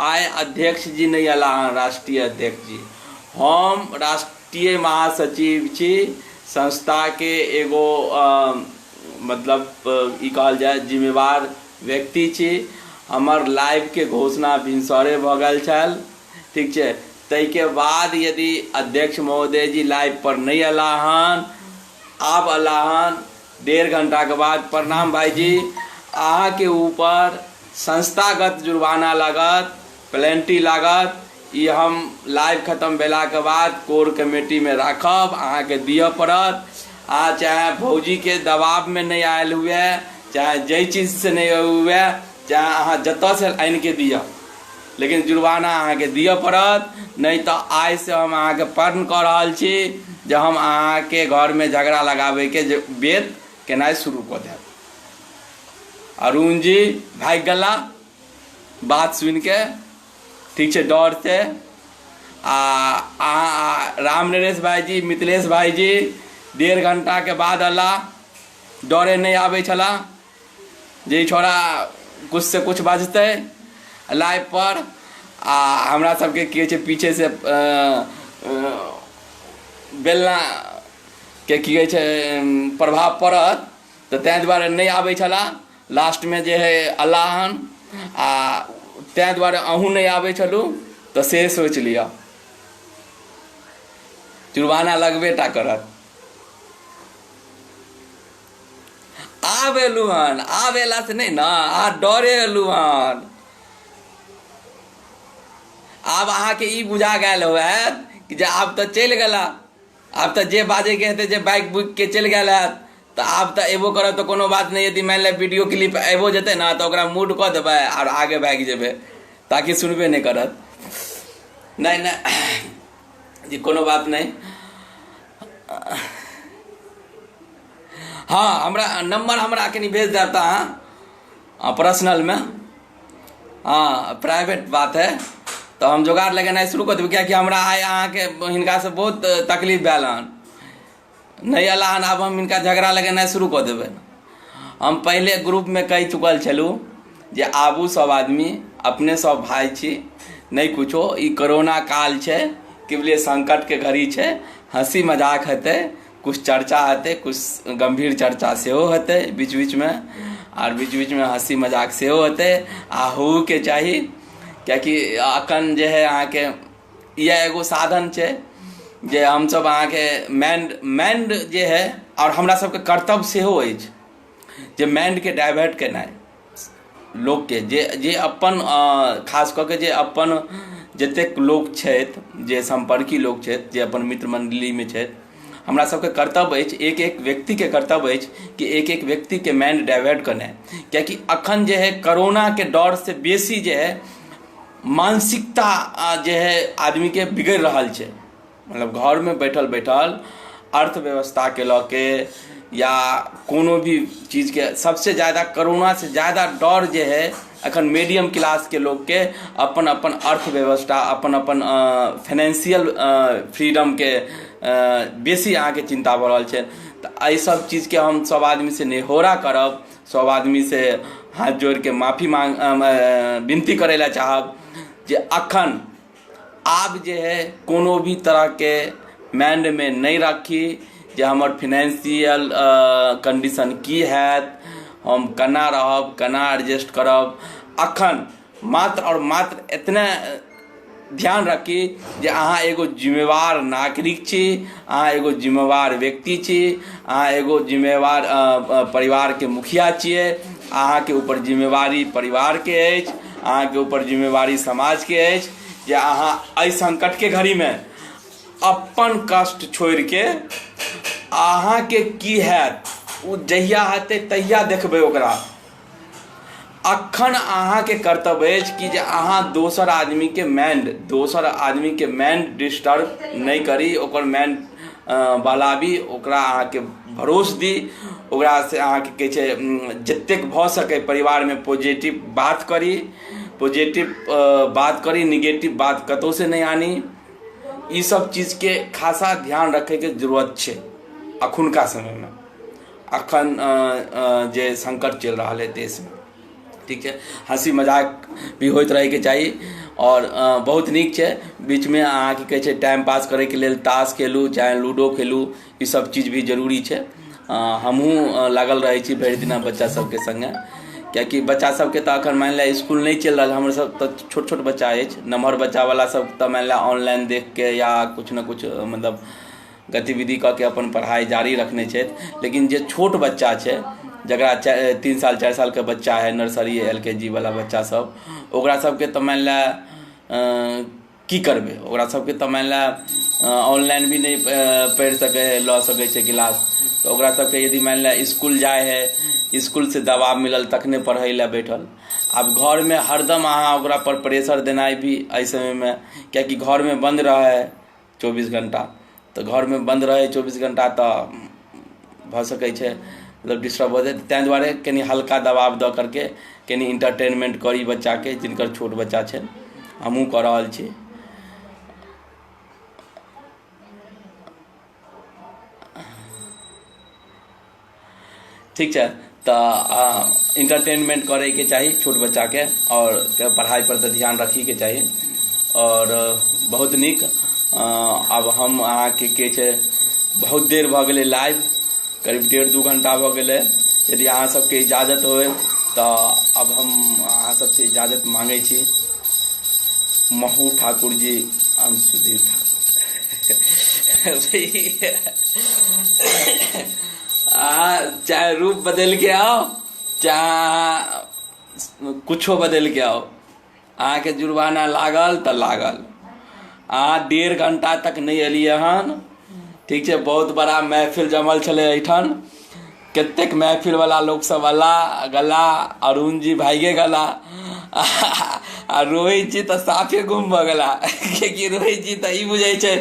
आय अध्यक्ष जी नहीं अला, राष्ट्रीय अध्यक्ष जी, हम राष्ट्रीय महासचिव छी संस्था के एगो मतलब ई कहल जाए जिम्मेवार व्यक्ति छी। हमर लाइव के घोषणा भिनसरे भ गेल छल, ठीक छै। तै के बाद यदि अध्यक्ष महोदय जी लाइव पर नहीं अला हन, आप अला हन 1.5 घंटा के बाद, प्रणाम भाई जी, अहाँ के ऊपर संस्थागत जुर्माना लागत, प्लेंटी लागत। ये हम लाइव खत्म भेला के बाद कोर कमेटी में राखब, अहाँ के दिअ पड़त। आ चाहे भौजी के दबाव में नहीं आयल हुए, चाहे जै चीज से नहीं हुए, चाहे अहाँ जतऽ से आनि के दिअ, लेकिन जुर्माना अहाँके दिअ पड़त, नहीं तो आइ से हम अहाँके प्रण कऽ रहल छी जे हम अहाँके घरमे झगड़ा लगाबैके जे वेद केनाइ शुरू कऽ देब। अरुण जी भागि गेला बात सुनि के, ठीक छै, डर से। राम नरेश भाईजी, मिथिलेश भाईजी 1.5 घंटा के बाद अला, डरे नहीं आबै छला जे छोड़ा कुछ से कुछ बाजते लाइव पर। हमरा सबके की छै पीछे से बेलना के की छै प्रभाव पड़त, तो तैं दुआरे नहीं आबै छला। लास्ट में जे है अल्लाह हन, तैं दुआरे अहूँ नहीं आबै छलू, तो से सोच लिया जुर्माना लगबेटा करत। आब एलू हन, आब एला से नहीं ना, डरे एलू हन। आब अहाँके ई बुझा गेल होयत कि जे आब तो चलि गेला, आब तो जे बाजे के हेतै जे बाइक बुक के चलि गेल हैत, तो आब तो एबो करत तो कोनो बात नहीं। यदि मान ले वीडियो क्लिप एबो जेतै ना, तो ओकरा मूड कऽ देबै और आगे भागि जेबै, ताकि सुनबे नहीं करत। नहीं नहीं जी, कोनो बात नहीं। हाँ, हमरा नंबर हमरा कनी भेज देता है पर्सनल में। हाँ, प्राइवेट बात है, तो हम जुगाड़ लगेनाइ शुरू कर देबै, कियाकि हमरा आइ अहाँके हिनका से बहुत तकलीफ भेल हन, नहीं अला हन। आब हम हिनका झगड़ा लगेनाइ शुरू कर देबै। हम पहले ग्रुप में कहि चुकल छलू जे आबू सब आदमी, अपने सब भाई छी, नहीं कुछो। ई कोरोना काल छै, केवल संकट के घड़ी छै, हंसी मजाक हेतै, कुछ चर्चा हेतै, कुछ गंभीर चर्चा सेहो हेतै बीच बीच में, और बीच बीच में हंसी मजाक सेहो हेतै। आ होऊ के चाही, कियाकि अखन जे है अहाँके यह एगो साधन छै जे हमसब अहाँके माइंड जे है, और हमरा सबके कर्तव्य सेहो अछि जे माइंड के डाइवर्ट केनाइ लोग के, जे अपन खास कऽ के जे अपन जतेक लोग छथि, जे संपर्की लोग छथि, जे अपन मित्र मंडली में छथि, हमरा सबके कर्तव्य अछि, एक एक व्यक्ति के कर्तव्य अछि कि एक एक व्यक्ति के माइंड डाइवर्ट करनाइ। कियाकि अखन जे है कोरोना के डर से बेसी जे है मानसिकता जे है आदमी के बिगड़ रहल छै। मतलब घर में बैठल बैठल अर्थव्यवस्था के लऽ के या कोनो भी चीज के सबसे ज़्यादा कोरोना से ज़्यादा डर जे है अखन मीडियम क्लास के लोग के अपन अपन अर्थव्यवस्था, अपन अपन फाइनेंशियल फ्रीडम के बेसी अहाँके चिंता भऽ रहल छै। तो एहि सब चीज के हम सब आदमी से निहोरा करब, सब आदमी से हाथ जोड़ के माफी विनती करे ला चाहब जे अखन आब जे है कोनो भी तरह के माइंड में नहीं रखी जे हमर फाइनेंशियल कंडीशन की हैत, हम केना रहब, केना एडजस्ट करब। अखन मात्र और मात्र इतना ध्यान रखी जे अहाँ एगो जिम्मेवार नागरिक छी, अहाँ एगो जिम्मेवार व्यक्ति छी, अहाँ एगो जिम्मेवार परिवार के मुखिया छियै, अहाँ के ऊपर जिम्मेवारी परिवार के अछि, अहाँ के ऊपर जिम्मेवारी समाज के अछि जे अहाँ एहि संकट के घड़ी में अपन कष्ट छोड़ के अहाँ के की हैत ओ जहिया हेतै तहिया देखबै ओकरा। अखन अहाँ के कर्तव्य अछि कि जे अहाँ दोसर आदमी के माइंड डिस्टर्ब नहीं करी, ओकर माइंड बहलाबी, ओकरा अहाँ के भरोस दी, ओकरा से अहाँ के कहै छै जतेक भऽ सकै परिवार में पॉजिटिव बात करी, निगेटिव बात कतौ से नहीं आनी। ई सब चीज के खासा ध्यान रखे के जरूरत छै अखुनका समय में, अखन जे संकट चल रहा है देश में, ठीक है। हंसी मजाक भी होते रहे के चाहिए, और बहुत नीक छै बीच में अहाँ की कहै छै टाइम पास करे के लेल ताश खेलू चाहे लूडो खेलू, ई सब चीज भी जरूरी छै। हमहूँ लागल रहे छी भरि दिना बच्चा सबके संगे, कियाकि बच्चा सबके तो अखन मान लिअ स्कूल नहीं चल रहा, हमर सब तो छोट छोट बच्चा अछि, नमहर बच्चा वाला सब तो मान लिअ ऑनलाइन देख के या कुछ न कुछ मतलब गतिविधि कऽ के अपन पढ़ाई जारी रखने छथि। लेकिन जे छोट बच्चा छै, जकरा 3 साल 4 साल के बच्चा है, नर्सरी LKG वाला बच्चा सब, ओकरा सबके तो मान लिअ की करबै, ओकरा सबके तो मान लिअ ऑनलाइन भी नहीं पढ़ि सकै, लऽ सकै छै क्लास, तो ओकरा सबके यदि मान लिअ स्कूल जाए है, स्कूल से दबाव मिलल तखने पढ़ै लए बैठल। आब घर में हरदम अहाँ ओकरा पर प्रेशर देनाइ भी एहि समय में, कियाकि घर में बंद रहे है 24 घंटा, तो घर में बंद रहे 24 घंटा तो भऽ सकै छै मतलब डिस्टर्ब हो जाए। तैं दुआरे कनी हल्का दबाव दऽ करके कनी इंटरटेनमेंट करी बच्चा के, जिनकर छोट बच्चा छै, हमहूँ कऽ रहल छी। ठीक है, तो इंटरटेनमेंट करे के चाहिए छोट बच्चा के, और पढ़ाई पर तो ध्यान रखी के चाहिए। और बहुत निक। अब हम अहाँ के छै बहुत देर भऽ गेलै लाइव, करीब 1.5-2 घंटा भऽ गेलै। यदि अहाँ सबके इजाज़त होए तो अब हम अहाँ सबसे इजाज़त मांगै छी। महू ठाकुर जी, हम सुधीर ठाकुर चाहे रूप बदल के आओ, चाहे कुछो बदल के आओ, अहाँ के जुर्माना लागल तो लागल। अहाँ 1.5 घंटा तक नहीं एलिए हन, ठीक है। बहुत बड़ा महफिल जमल छले एठन, कतेक महफिल वाला लोग सब गला, अरुण जी भाइगे गला, आ रोहित जी तो साफे गुम भ गला। क्योंकि रोहित जी तो ई बुझे छै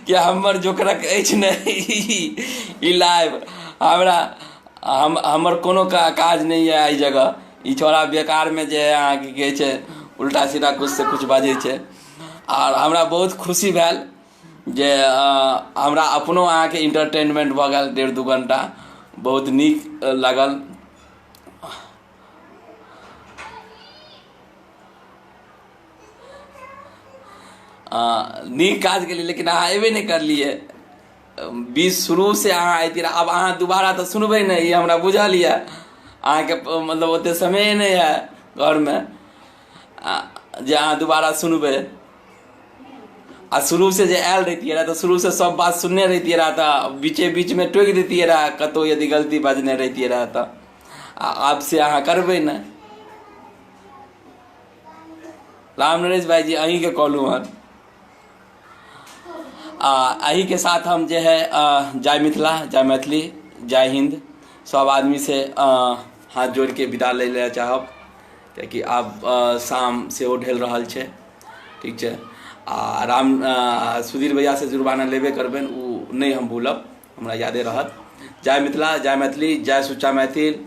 कि हमर जोकरक अछि नहीं, लाइव हमर कोनो काज नहीं है एहि जगह। ई छोड़ा बेकार में जे अहाँ की कहे छै उल्टा सीधा कुछ से कुछ बाजै छै। और हमरा बहुत खुशी भेल जे हमरा अपनो अहाँ के इंटरटेनमेंट भऽ गेल 1.5-2 घंटा, बहुत नीक लागल। नीक काज के लिए, लेकिन अहाँ एबे नहीं करलिए। बीच शुरू से अहाँ अयती रह। अब अहाँ दोबारा तो सुनबे नहीं, हमरा बुझल ये अहाँ के मतलब ओते समय नहीं है घर में जे अहाँ दोबारा सुनबे। आ शुरू से जे आयल रहितियै रह तो शुरू से सब बात सुनने रहितियै रह, तो बीचे बीच में टोकि देतियै रह कतौ यदि गलती बाजने रहितियै रह तो। आब से अहाँ करबे नहीं। राम नरेश भाई जी अहीं के कहलू हन। अही के साथ हम जे है जय मिथिला, जय मैथिली, जय हिंद सब आदमी से हाथ जोड़ के विदा ले चाहब, कियाकि आब शाम से ढल रहल छै, ठीक छै। आ सुधीर भैया से जुर्माना लेबे करबेन, उ नहीं हम भूलब, हमरा यादे रहत। जय मिथिला, जय मैथिली, जय सुच्चा मैथिल।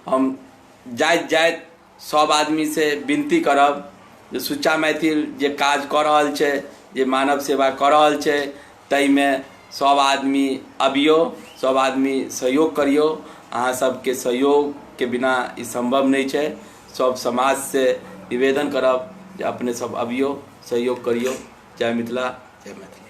हम जाइत जाइत सब आदमी से विनती करब जे सुच्चा मैथिल जे काज कऽ रहल छै, जे मानव सेवा कऽ रहल छै, तै में सब आदमी अबियो, सब आदमी सहयोग करियो। अहाँ सबके सहयोग के बिना ई संभव नहीं छै। सब समाज से निवेदन करब जे अपने सब अबियो, सहयोग करियो। जय मिथिला, जय मैथिली।